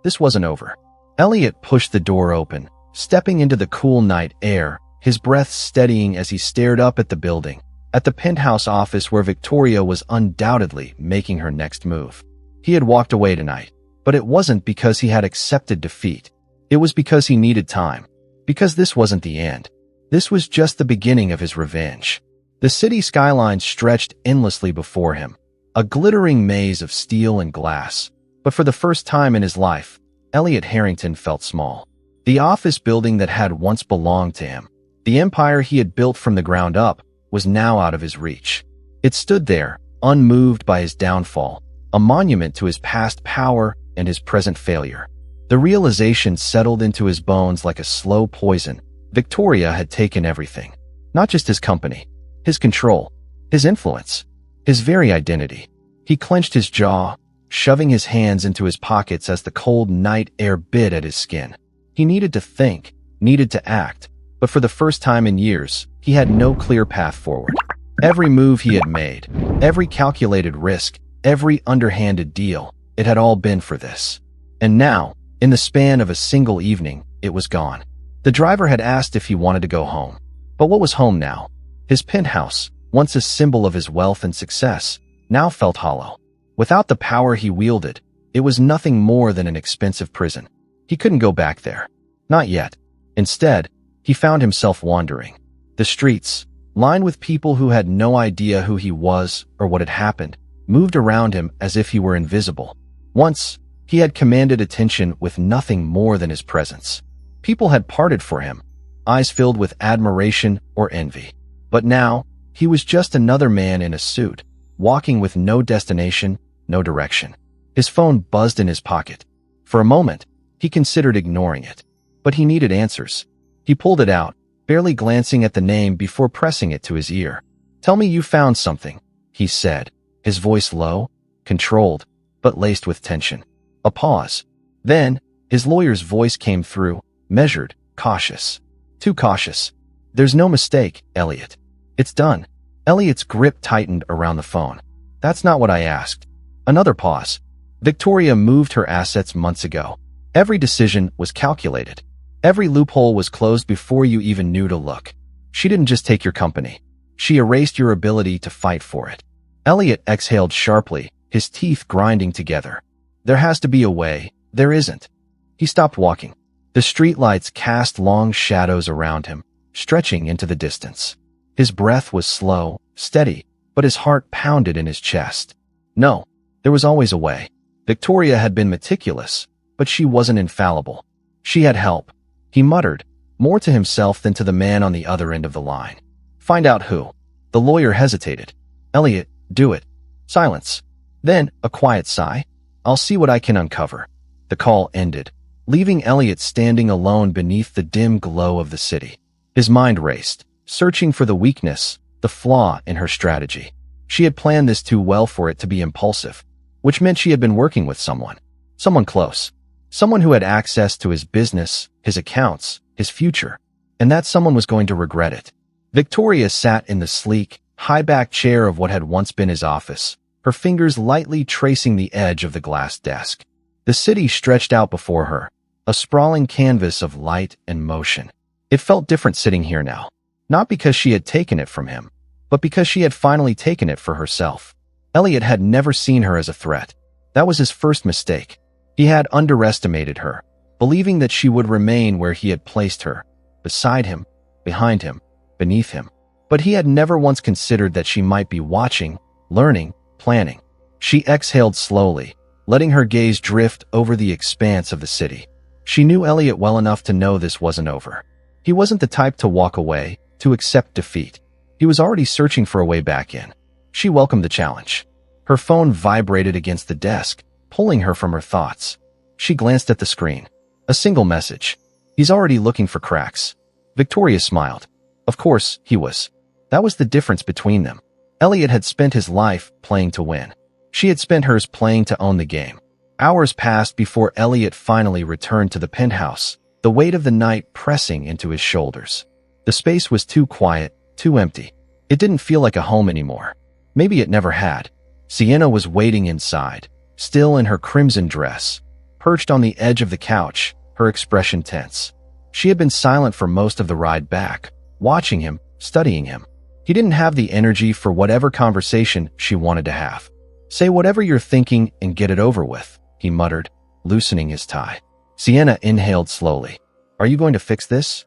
this wasn't over. Elliot pushed the door open, stepping into the cool night air, his breath steadying as he stared up at the building, at the penthouse office where Victoria was undoubtedly making her next move. He had walked away tonight, but it wasn't because he had accepted defeat. It was because he needed time. Because this wasn't the end. This was just the beginning of his revenge. The city skyline stretched endlessly before him, a glittering maze of steel and glass. But for the first time in his life, Elliot Harrington felt small. The office building that had once belonged to him, the empire he had built from the ground up, was now out of his reach. It stood there, unmoved by his downfall, a monument to his past power and his present failure. The realization settled into his bones like a slow poison. Victoria had taken everything. Not just his company, his control, his influence, his very identity. He clenched his jaw, shoving his hands into his pockets as the cold night air bit at his skin. He needed to think, needed to act, but for the first time in years, he had no clear path forward. Every move he had made, every calculated risk, every underhanded deal, it had all been for this. And now, in the span of a single evening, it was gone. The driver had asked if he wanted to go home. But what was home now? His penthouse, once a symbol of his wealth and success, now felt hollow. Without the power he wielded, it was nothing more than an expensive prison. He couldn't go back there. Not yet. Instead, he found himself wandering. The streets, lined with people who had no idea who he was or what had happened, moved around him as if he were invisible. Once, he had commanded attention with nothing more than his presence. People had parted for him, eyes filled with admiration or envy. But now, he was just another man in a suit, walking with no destination, no direction. His phone buzzed in his pocket. For a moment, he considered ignoring it. But he needed answers. He pulled it out, barely glancing at the name before pressing it to his ear. "Tell me you found something," he said, his voice low, controlled, but laced with tension. A pause. Then, his lawyer's voice came through, measured, cautious. Too cautious. "There's no mistake, Elliot. It's done." Elliot's grip tightened around the phone. "That's not what I asked." Another pause. "Victoria moved her assets months ago. Every decision was calculated. Every loophole was closed before you even knew to look. She didn't just take your company. She erased your ability to fight for it." Elliot exhaled sharply, his teeth grinding together. "There has to be a way. There isn't." He stopped walking. The streetlights cast long shadows around him, stretching into the distance. His breath was slow, steady, but his heart pounded in his chest. No, there was always a way. Victoria had been meticulous, but she wasn't infallible. She had help. He muttered, more to himself than to the man on the other end of the line. "Find out who." The lawyer hesitated. "Elliot, do it." Silence. Then, a quiet sigh. "I'll see what I can uncover." The call ended, leaving Elliot standing alone beneath the dim glow of the city. His mind raced, searching for the weakness, the flaw in her strategy. She had planned this too well for it to be impulsive, which meant she had been working with someone close, someone who had access to his business, his accounts, his future, and that someone was going to regret it. Victoria sat in the sleek, high-backed chair of what had once been his office, her fingers lightly tracing the edge of the glass desk. The city stretched out before her, a sprawling canvas of light and motion. It felt different sitting here now, not because she had taken it from him, but because she had finally taken it for herself. Elliot had never seen her as a threat. That was his first mistake. He had underestimated her, believing that she would remain where he had placed her, beside him, behind him, beneath him. But he had never once considered that she might be watching, learning, planning. She exhaled slowly, letting her gaze drift over the expanse of the city. She knew Elliot well enough to know this wasn't over. He wasn't the type to walk away, to accept defeat. He was already searching for a way back in. She welcomed the challenge. Her phone vibrated against the desk, pulling her from her thoughts. She glanced at the screen. A single message. "He's already looking for cracks." Victoria smiled. Of course, he was. That was the difference between them. Elliot had spent his life playing to win. She had spent hers playing to own the game. Hours passed before Elliot finally returned to the penthouse, the weight of the night pressing into his shoulders. The space was too quiet, too empty. It didn't feel like a home anymore. Maybe it never had. Sienna was waiting inside, still in her crimson dress, perched on the edge of the couch, her expression tense. She had been silent for most of the ride back, watching him, studying him. He didn't have the energy for whatever conversation she wanted to have. "Say whatever you're thinking and get it over with," he muttered, loosening his tie. Sienna inhaled slowly. "Are you going to fix this?"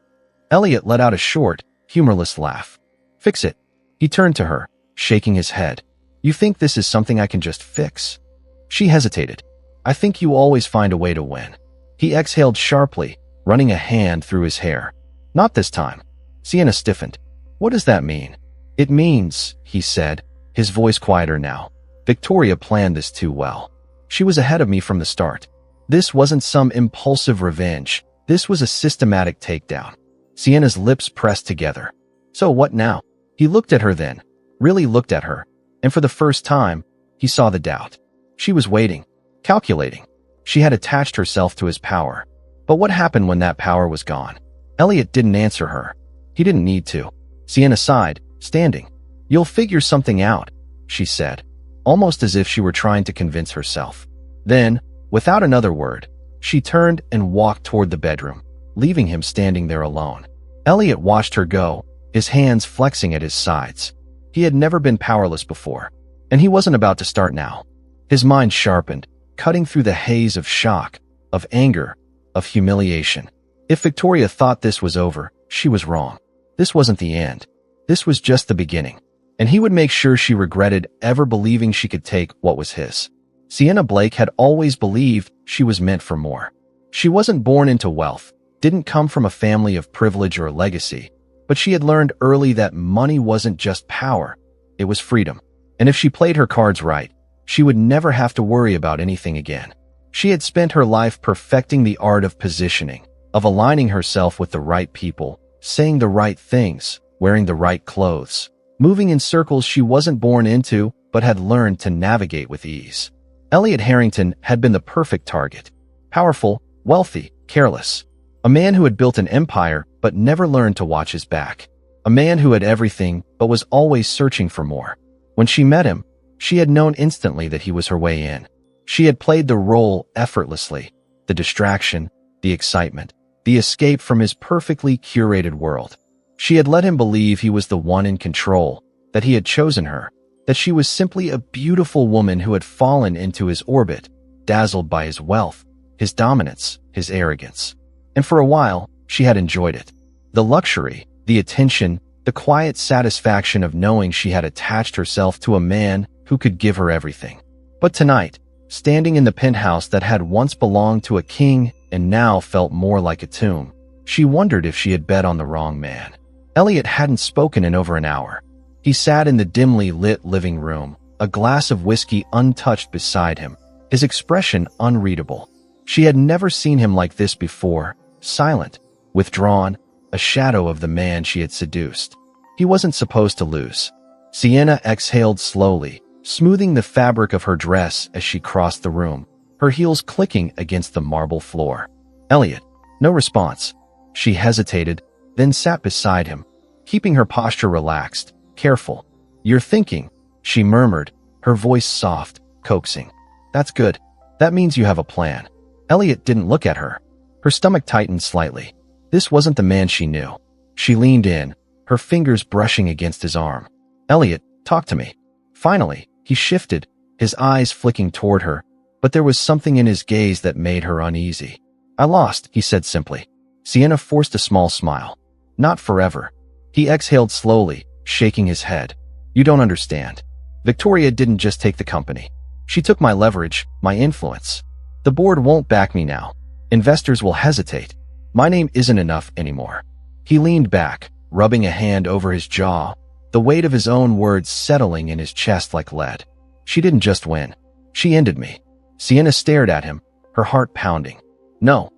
Elliot let out a short, humorless laugh. "Fix it?" He turned to her, shaking his head. "You think this is something I can just fix?" She hesitated. "I think you always find a way to win." He exhaled sharply, running a hand through his hair. "Not this time." Sienna stiffened. "What does that mean?" "It means," he said, his voice quieter now, "Victoria planned this too well. She was ahead of me from the start. This wasn't some impulsive revenge. This was a systematic takedown." Sienna's lips pressed together. "So what now?" He looked at her then, really looked at her, and for the first time, he saw the doubt. She was waiting, calculating. She had attached herself to his power. But what happened when that power was gone? Elliot didn't answer her. He didn't need to. Sienna sighed, standing. "You'll figure something out," she said, almost as if she were trying to convince herself. Then, without another word, she turned and walked toward the bedroom, leaving him standing there alone. Elliot watched her go, his hands flexing at his sides. He had never been powerless before, and he wasn't about to start now. His mind sharpened, cutting through the haze of shock, of anger, of humiliation. If Victoria thought this was over, she was wrong. This wasn't the end. This was just the beginning, and he would make sure she regretted ever believing she could take what was his. Sienna Blake had always believed she was meant for more. She wasn't born into wealth, didn't come from a family of privilege or legacy, but she had learned early that money wasn't just power, it was freedom. And if she played her cards right, she would never have to worry about anything again. She had spent her life perfecting the art of positioning, of aligning herself with the right people, saying the right things, wearing the right clothes, moving in circles she wasn't born into but had learned to navigate with ease. Elliot Harrington had been the perfect target. Powerful, wealthy, careless. A man who had built an empire but never learned to watch his back. A man who had everything but was always searching for more. When she met him, she had known instantly that he was her way in. She had played the role effortlessly, the distraction, the excitement, the escape from his perfectly curated world. She had let him believe he was the one in control, that he had chosen her, that she was simply a beautiful woman who had fallen into his orbit, dazzled by his wealth, his dominance, his arrogance. And for a while, she had enjoyed it. The luxury, the attention, the quiet satisfaction of knowing she had attached herself to a man who could give her everything. But tonight, standing in the penthouse that had once belonged to a king and now felt more like a tomb, she wondered if she had bet on the wrong man. Elliot hadn't spoken in over an hour. He sat in the dimly lit living room, a glass of whiskey untouched beside him, his expression unreadable. She had never seen him like this before, silent, withdrawn, a shadow of the man she had seduced. He wasn't supposed to lose. Sienna exhaled slowly, smoothing the fabric of her dress as she crossed the room, her heels clicking against the marble floor. "Elliot." No response. She hesitated, then sat beside him, keeping her posture relaxed, careful. "You're thinking," she murmured, her voice soft, coaxing. "That's good. That means you have a plan." Elliot didn't look at her. Her stomach tightened slightly. This wasn't the man she knew. She leaned in, her fingers brushing against his arm. "Elliot, talk to me." Finally, he shifted, his eyes flicking toward her, but there was something in his gaze that made her uneasy. "I lost," he said simply. Sienna forced a small smile. "Not forever." He exhaled slowly, shaking his head. "You don't understand. Victoria didn't just take the company. She took my leverage, my influence. The board won't back me now. Investors will hesitate. My name isn't enough anymore." He leaned back, rubbing a hand over his jaw, the weight of his own words settling in his chest like lead. "She didn't just win. She ended me." Sienna stared at him, her heart pounding. No,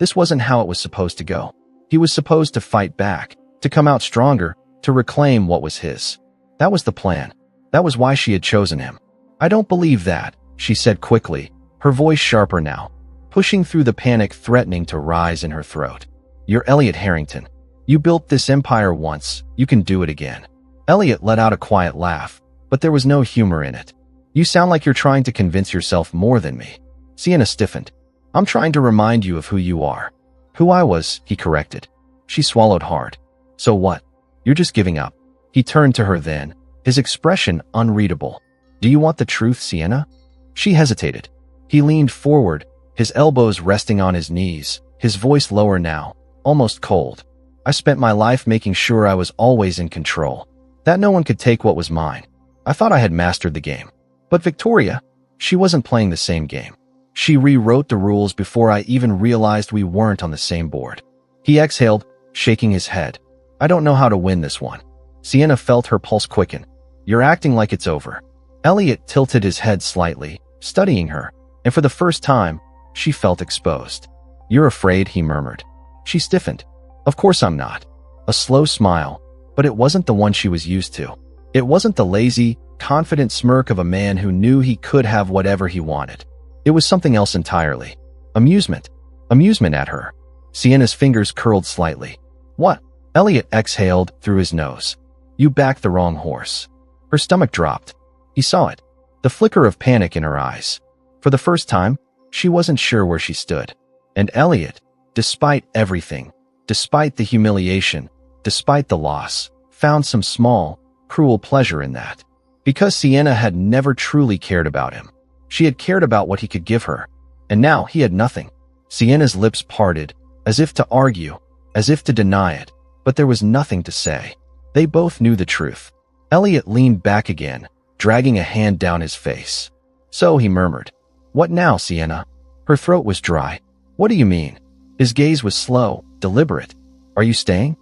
this wasn't how it was supposed to go. He was supposed to fight back, to come out stronger, to reclaim what was his. That was the plan. That was why she had chosen him. "I don't believe that," she said quickly, her voice sharper now, pushing through the panic threatening to rise in her throat. "You're Elliot Harrington. You built this empire once, you can do it again." Elliot let out a quiet laugh, but there was no humor in it. "You sound like you're trying to convince yourself more than me." Sienna stiffened. "I'm trying to remind you of who you are." "Who I was," he corrected. She swallowed hard. "So what? You're just giving up." He turned to her then, his expression unreadable. "Do you want the truth, Sienna?" She hesitated. He leaned forward, his elbows resting on his knees, his voice lower now, almost cold. "I spent my life making sure I was always in control, that no one could take what was mine. I thought I had mastered the game. But Victoria, she wasn't playing the same game. She rewrote the rules before I even realized we weren't on the same board." He exhaled, shaking his head. "I don't know how to win this one." Sienna felt her pulse quicken. "You're acting like it's over." Elliot tilted his head slightly, studying her, and for the first time, she felt exposed. "You're afraid," he murmured. She stiffened. "Of course I'm not." A slow smile, but it wasn't the one she was used to. It wasn't the lazy, confident smirk of a man who knew he could have whatever he wanted. It was something else entirely. Amusement. Amusement at her. Sienna's fingers curled slightly. "What?" Elliot exhaled through his nose. "You backed the wrong horse." Her stomach dropped. He saw it. The flicker of panic in her eyes. For the first time, she wasn't sure where she stood. And Elliot, despite everything, despite the humiliation, despite the loss, found some small, cruel pleasure in that. Because Sienna had never truly cared about him. She had cared about what he could give her, and now he had nothing. Sienna's lips parted, as if to argue, as if to deny it, but there was nothing to say. They both knew the truth. Elliot leaned back again, dragging a hand down his face. "So," he murmured. "What now, Sienna?" Her throat was dry. "What do you mean?" His gaze was slow, deliberate. "Are you staying?"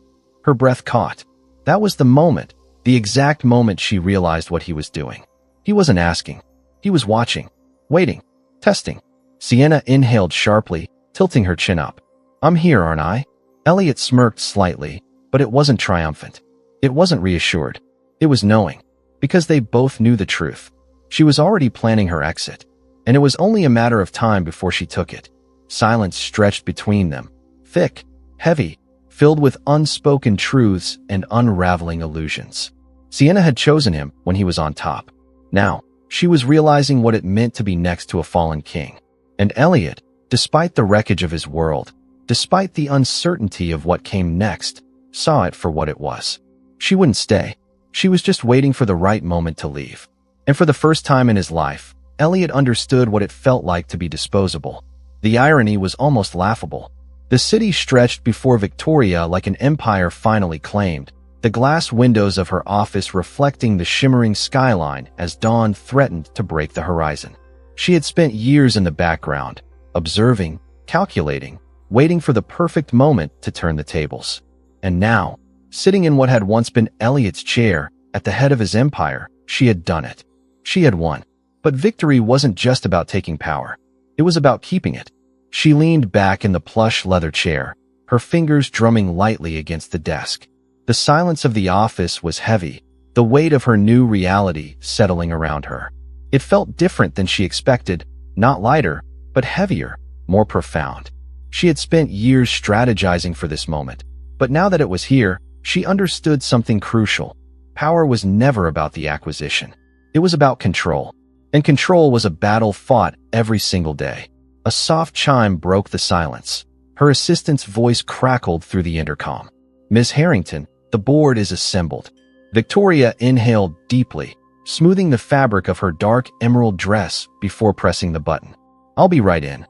Her breath caught. That was the moment, the exact moment she realized what he was doing. He wasn't asking. He was watching, waiting, testing. Sienna inhaled sharply, tilting her chin up. "I'm here, aren't I?" Elliot smirked slightly, but it wasn't triumphant. It wasn't reassured. It was knowing. Because they both knew the truth. She was already planning her exit, and it was only a matter of time before she took it. Silence stretched between them, thick, heavy, filled with unspoken truths and unraveling illusions. Sienna had chosen him when he was on top. Now, she was realizing what it meant to be next to a fallen king. And Elliot, despite the wreckage of his world, despite the uncertainty of what came next, saw it for what it was. She wouldn't stay. She was just waiting for the right moment to leave. And for the first time in his life, Elliot understood what it felt like to be disposable. The irony was almost laughable. The city stretched before Victoria like an empire finally claimed, the glass windows of her office reflecting the shimmering skyline as dawn threatened to break the horizon. She had spent years in the background, observing, calculating, waiting for the perfect moment to turn the tables. And now, sitting in what had once been Elliot's chair, at the head of his empire, she had done it. She had won. But victory wasn't just about taking power. It was about keeping it. She leaned back in the plush leather chair, her fingers drumming lightly against the desk. The silence of the office was heavy, the weight of her new reality settling around her. It felt different than she expected, not lighter, but heavier, more profound. She had spent years strategizing for this moment, but now that it was here, she understood something crucial. Power was never about the acquisition. It was about control. And control was a battle fought every single day. A soft chime broke the silence. Her assistant's voice crackled through the intercom. "Miss Harrington, the board is assembled." Victoria inhaled deeply, smoothing the fabric of her dark emerald dress before pressing the button. "I'll be right in."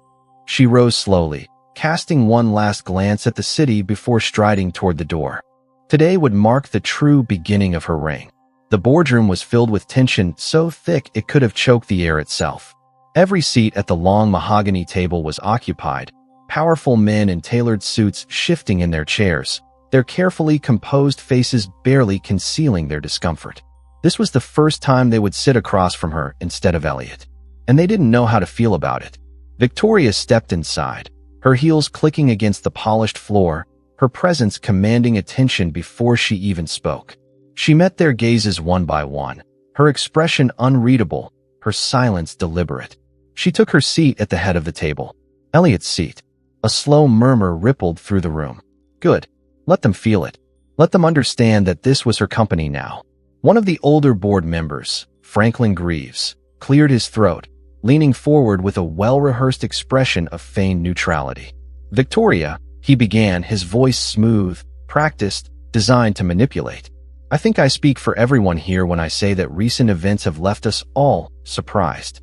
She rose slowly, casting one last glance at the city before striding toward the door. Today would mark the true beginning of her reign. The boardroom was filled with tension so thick it could have choked the air itself. Every seat at the long mahogany table was occupied, powerful men in tailored suits shifting in their chairs, their carefully composed faces barely concealing their discomfort. This was the first time they would sit across from her instead of Elliot, and they didn't know how to feel about it. Victoria stepped inside, her heels clicking against the polished floor, her presence commanding attention before she even spoke. She met their gazes one by one, her expression unreadable, her silence deliberate. She took her seat at the head of the table. Elliot's seat. A slow murmur rippled through the room. Good. Let them feel it. Let them understand that this was her company now. One of the older board members, Franklin Greaves, cleared his throat, leaning forward with a well-rehearsed expression of feigned neutrality. "Victoria," he began, his voice smooth, practiced, designed to manipulate. I think I speak for everyone here when I say that recent events have left us all surprised."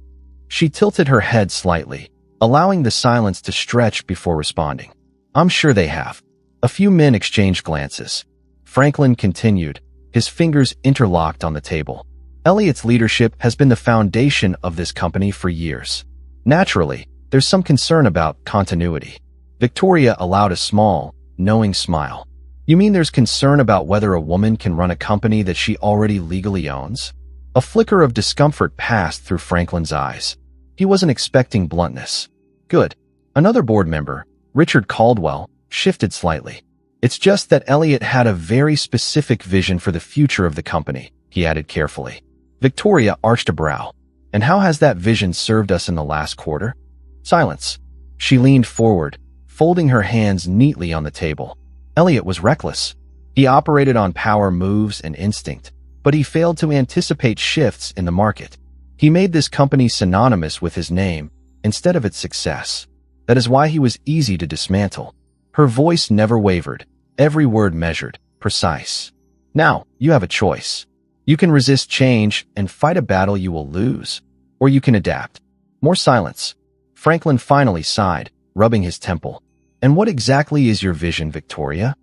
She tilted her head slightly, allowing the silence to stretch before responding. "I'm sure they have." A few men exchanged glances. Franklin continued, his fingers interlocked on the table. "Elliot's leadership has been the foundation of this company for years. Naturally, there's some concern about continuity." Victoria allowed a small, knowing smile. "You mean there's concern about whether a woman can run a company that she already legally owns?" A flicker of discomfort passed through Franklin's eyes. He wasn't expecting bluntness. "Good." Another board member, Richard Caldwell, shifted slightly. "It's just that Elliot had a very specific vision for the future of the company," he added carefully. Victoria arched a brow. "And how has that vision served us in the last quarter?" Silence. She leaned forward, folding her hands neatly on the table. Elliot was reckless. He operated on power moves and instinct, but he failed to anticipate shifts in the market. He made this company synonymous with his name instead of its success. That is why he was easy to dismantle. Her voice never wavered, every word measured, precise. "Now, you have a choice. You can resist change and fight a battle you will lose, or you can adapt." More silence. Franklin finally sighed, rubbing his temple. "And what exactly is your vision, Victoria?"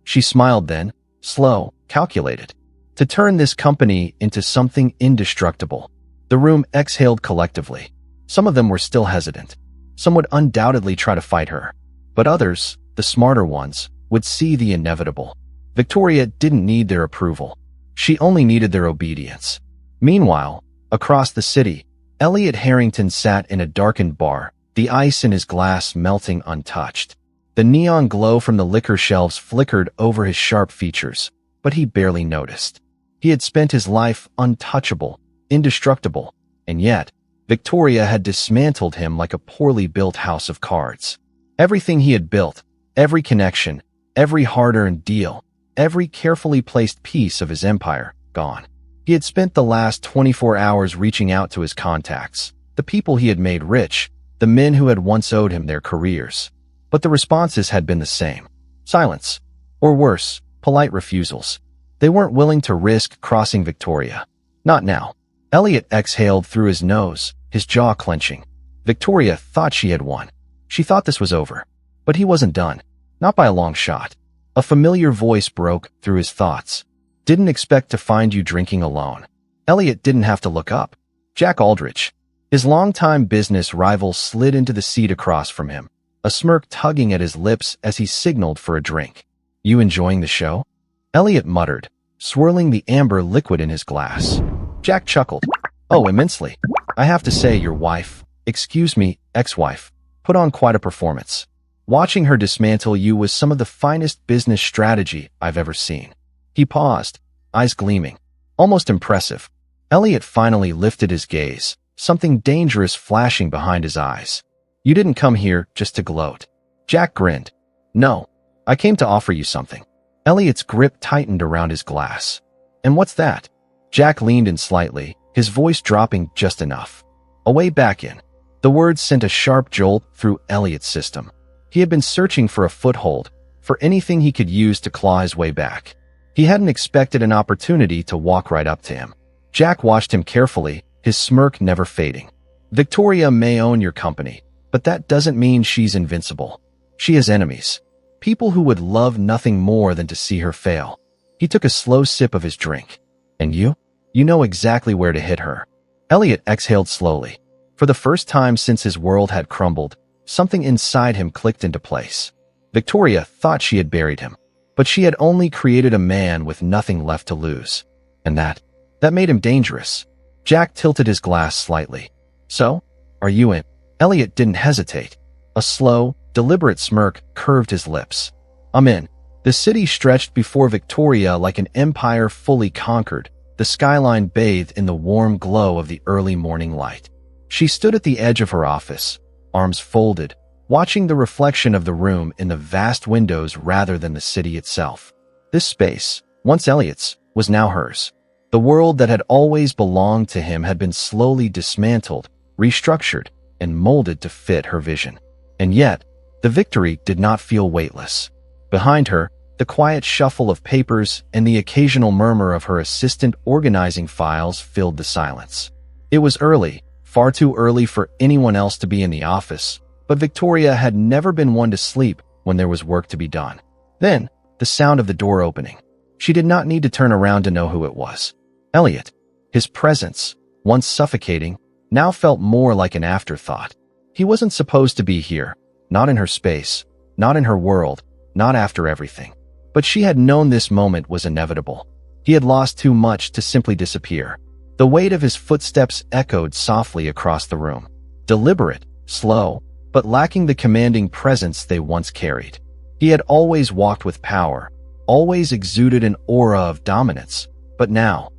She smiled then, slow, calculated. "To turn this company into something indestructible." The room exhaled collectively. Some of them were still hesitant. Some would undoubtedly try to fight her. But others, the smarter ones, would see the inevitable. Victoria didn't need their approval. She only needed their obedience. Meanwhile, across the city, Elliot Harrington sat in a darkened bar, the ice in his glass melting untouched. The neon glow from the liquor shelves flickered over his sharp features, but he barely noticed. He had spent his life untouchable, indestructible, and yet, Victoria had dismantled him like a poorly built house of cards. Everything he had built, every connection, every hard-earned deal, every carefully placed piece of his empire, gone. He had spent the last 24 hours reaching out to his contacts, the people he had made rich, the men who had once owed him their careers. But the responses had been the same. Silence. Or worse, polite refusals. They weren't willing to risk crossing Victoria. Not now. Elliot exhaled through his nose, his jaw clenching. Victoria thought she had won. She thought this was over. But he wasn't done. Not by a long shot. A familiar voice broke through his thoughts. "Didn't expect to find you drinking alone." Elliot didn't have to look up. Jack Aldrich. His longtime business rival slid into the seat across from him, a smirk tugging at his lips as he signaled for a drink. "You enjoying the show?" Elliot muttered, swirling the amber liquid in his glass. Jack chuckled. "Oh, immensely. I have to say your wife, excuse me, ex-wife, put on quite a performance. Watching her dismantle you was some of the finest business strategy I've ever seen." He paused, eyes gleaming. Almost impressive. Elliot finally lifted his gaze, something dangerous flashing behind his eyes. "You didn't come here just to gloat." Jack grinned. "No, I came to offer you something." Elliot's grip tightened around his glass. "And what's that?" Jack leaned in slightly, his voice dropping just enough. "A way back in." The words sent a sharp jolt through Elliot's system. He had been searching for a foothold, for anything he could use to claw his way back. He hadn't expected an opportunity to walk right up to him. Jack watched him carefully, his smirk never fading. "Victoria may own your company, but that doesn't mean she's invincible. She has enemies. People who would love nothing more than to see her fail." He took a slow sip of his drink. "And you? You know exactly where to hit her." Elliot exhaled slowly. For the first time since his world had crumbled, something inside him clicked into place. Victoria thought she had buried him, but she had only created a man with nothing left to lose. And that made him dangerous. Jack tilted his glass slightly. "So, are you in?" Elliot didn't hesitate. A slow, deliberate smirk curved his lips. "I'm in." The city stretched before Victoria like an empire fully conquered, the skyline bathed in the warm glow of the early morning light. She stood at the edge of her office, arms folded, watching the reflection of the room in the vast windows rather than the city itself. This space, once Elliot's, was now hers. The world that had always belonged to him had been slowly dismantled, restructured, and molded to fit her vision. And yet, the victory did not feel weightless. Behind her, The quiet shuffle of papers and the occasional murmur of her assistant organizing files filled the silence. It was early, far too early for anyone else to be in the office, but Victoria had never been one to sleep when there was work to be done. Then, the sound of the door opening. She did not need to turn around to know who it was. Elliot. His presence, once suffocating, now felt more like an afterthought. He wasn't supposed to be here, not in her space, not in her world, not after everything. But she had known this moment was inevitable. He had lost too much to simply disappear. The weight of his footsteps echoed softly across the room. Deliberate, slow, but lacking the commanding presence they once carried. He had always walked with power, always exuded an aura of dominance. But now,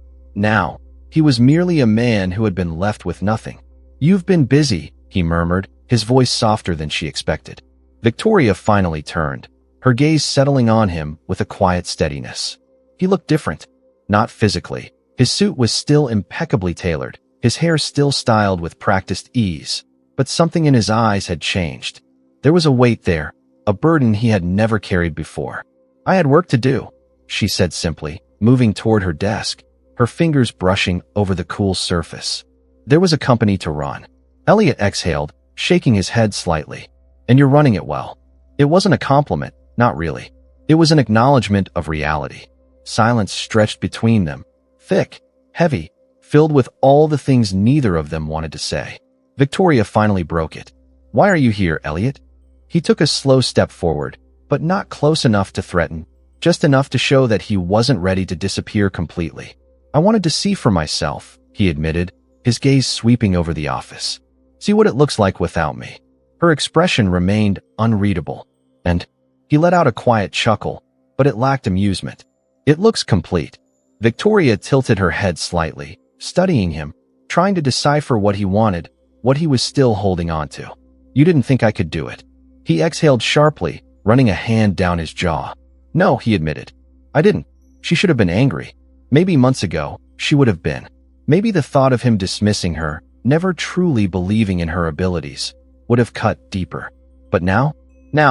he was merely a man who had been left with nothing. "You've been busy," he murmured, his voice softer than she expected. Victoria finally turned, her gaze settling on him with a quiet steadiness. He looked different. Not physically. His suit was still impeccably tailored, his hair still styled with practiced ease, but something in his eyes had changed. There was a weight there, a burden he had never carried before. "I had work to do," she said simply, moving toward her desk, her fingers brushing over the cool surface. "There was a company to run." Elliot exhaled, shaking his head slightly. "And you're running it well." It wasn't a compliment, not really. It was an acknowledgement of reality. Silence stretched between them, thick, heavy, filled with all the things neither of them wanted to say. Victoria finally broke it. "Why are you here, Elliot?" He took a slow step forward, but not close enough to threaten, just enough to show that he wasn't ready to disappear completely. "I wanted to see for myself," he admitted, his gaze sweeping over the office. "See what it looks like without me." Her expression remained unreadable, and he let out a quiet chuckle, but it lacked amusement. "It looks complete." Victoria tilted her head slightly, studying him, trying to decipher what he wanted, what he was still holding on to. "You didn't think I could do it." He exhaled sharply, running a hand down his jaw. "No," he admitted. "I didn't." She should have been angry. Maybe months ago, she would have been. Maybe the thought of him dismissing her, never truly believing in her abilities, would have cut deeper. But now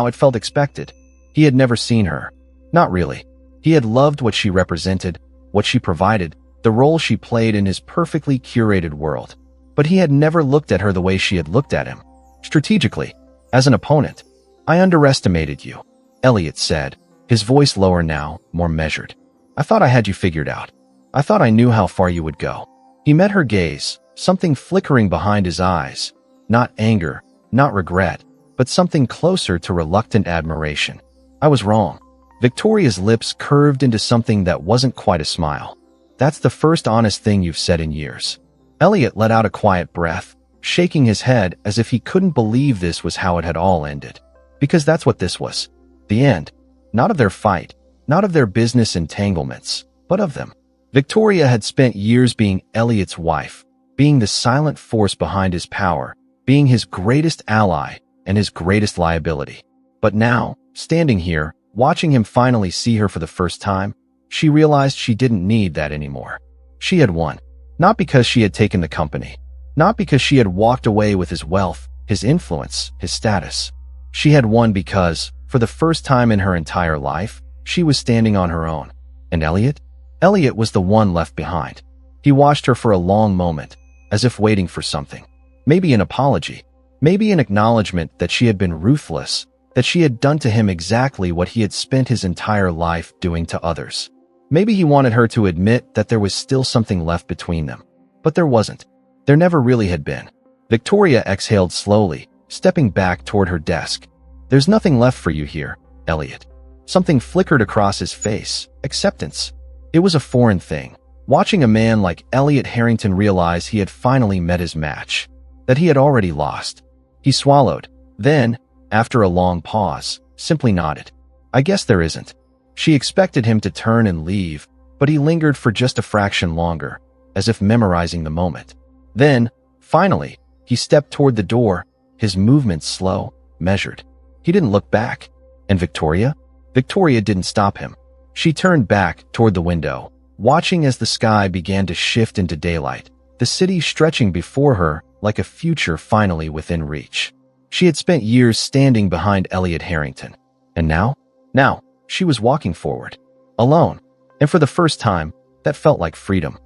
it felt expected. He had never seen her. Not really. He had loved what she represented, what she provided, the role she played in his perfectly curated world. But he had never looked at her the way she had looked at him. Strategically, as an opponent. "I underestimated you," Elliot said, his voice lower now, more measured. "I thought I had you figured out. I thought I knew how far you would go." He met her gaze, something flickering behind his eyes. Not anger, not regret, but something closer to reluctant admiration. "I was wrong." Victoria's lips curved into something that wasn't quite a smile. "That's the first honest thing you've said in years." Elliot let out a quiet breath, shaking his head as if he couldn't believe this was how it had all ended. Because that's what this was. The end. Not of their fight, not of their business entanglements, but of them. Victoria had spent years being Elliot's wife, being the silent force behind his power, being his greatest ally and his greatest liability. But now, standing here, watching him finally see her for the first time, she realized she didn't need that anymore. She had won. Not because she had taken the company. Not because she had walked away with his wealth, his influence, his status. She had won because, for the first time in her entire life, she was standing on her own. And Elliot? Elliot was the one left behind. He watched her for a long moment, as if waiting for something. Maybe an apology. Maybe an acknowledgement that she had been ruthless, that she had done to him exactly what he had spent his entire life doing to others. Maybe he wanted her to admit that there was still something left between them. But there wasn't. There never really had been. Victoria exhaled slowly, stepping back toward her desk. "There's nothing left for you here, Elliot." Something flickered across his face. Acceptance. It was a foreign thing. Watching a man like Elliot Harrington realize he had finally met his match. That he had already lost. He swallowed. Then, after a long pause, simply nodded. "I guess there isn't." She expected him to turn and leave, but he lingered for just a fraction longer, as if memorizing the moment. Then, finally, he stepped toward the door, his movements slow, measured. He didn't look back. And Victoria? Victoria didn't stop him. She turned back toward the window, watching as the sky began to shift into daylight, the city stretching before her like a future finally within reach. She had spent years standing behind Elliot Harrington. And now? Now, She was walking forward, alone, and for the first time, that felt like freedom.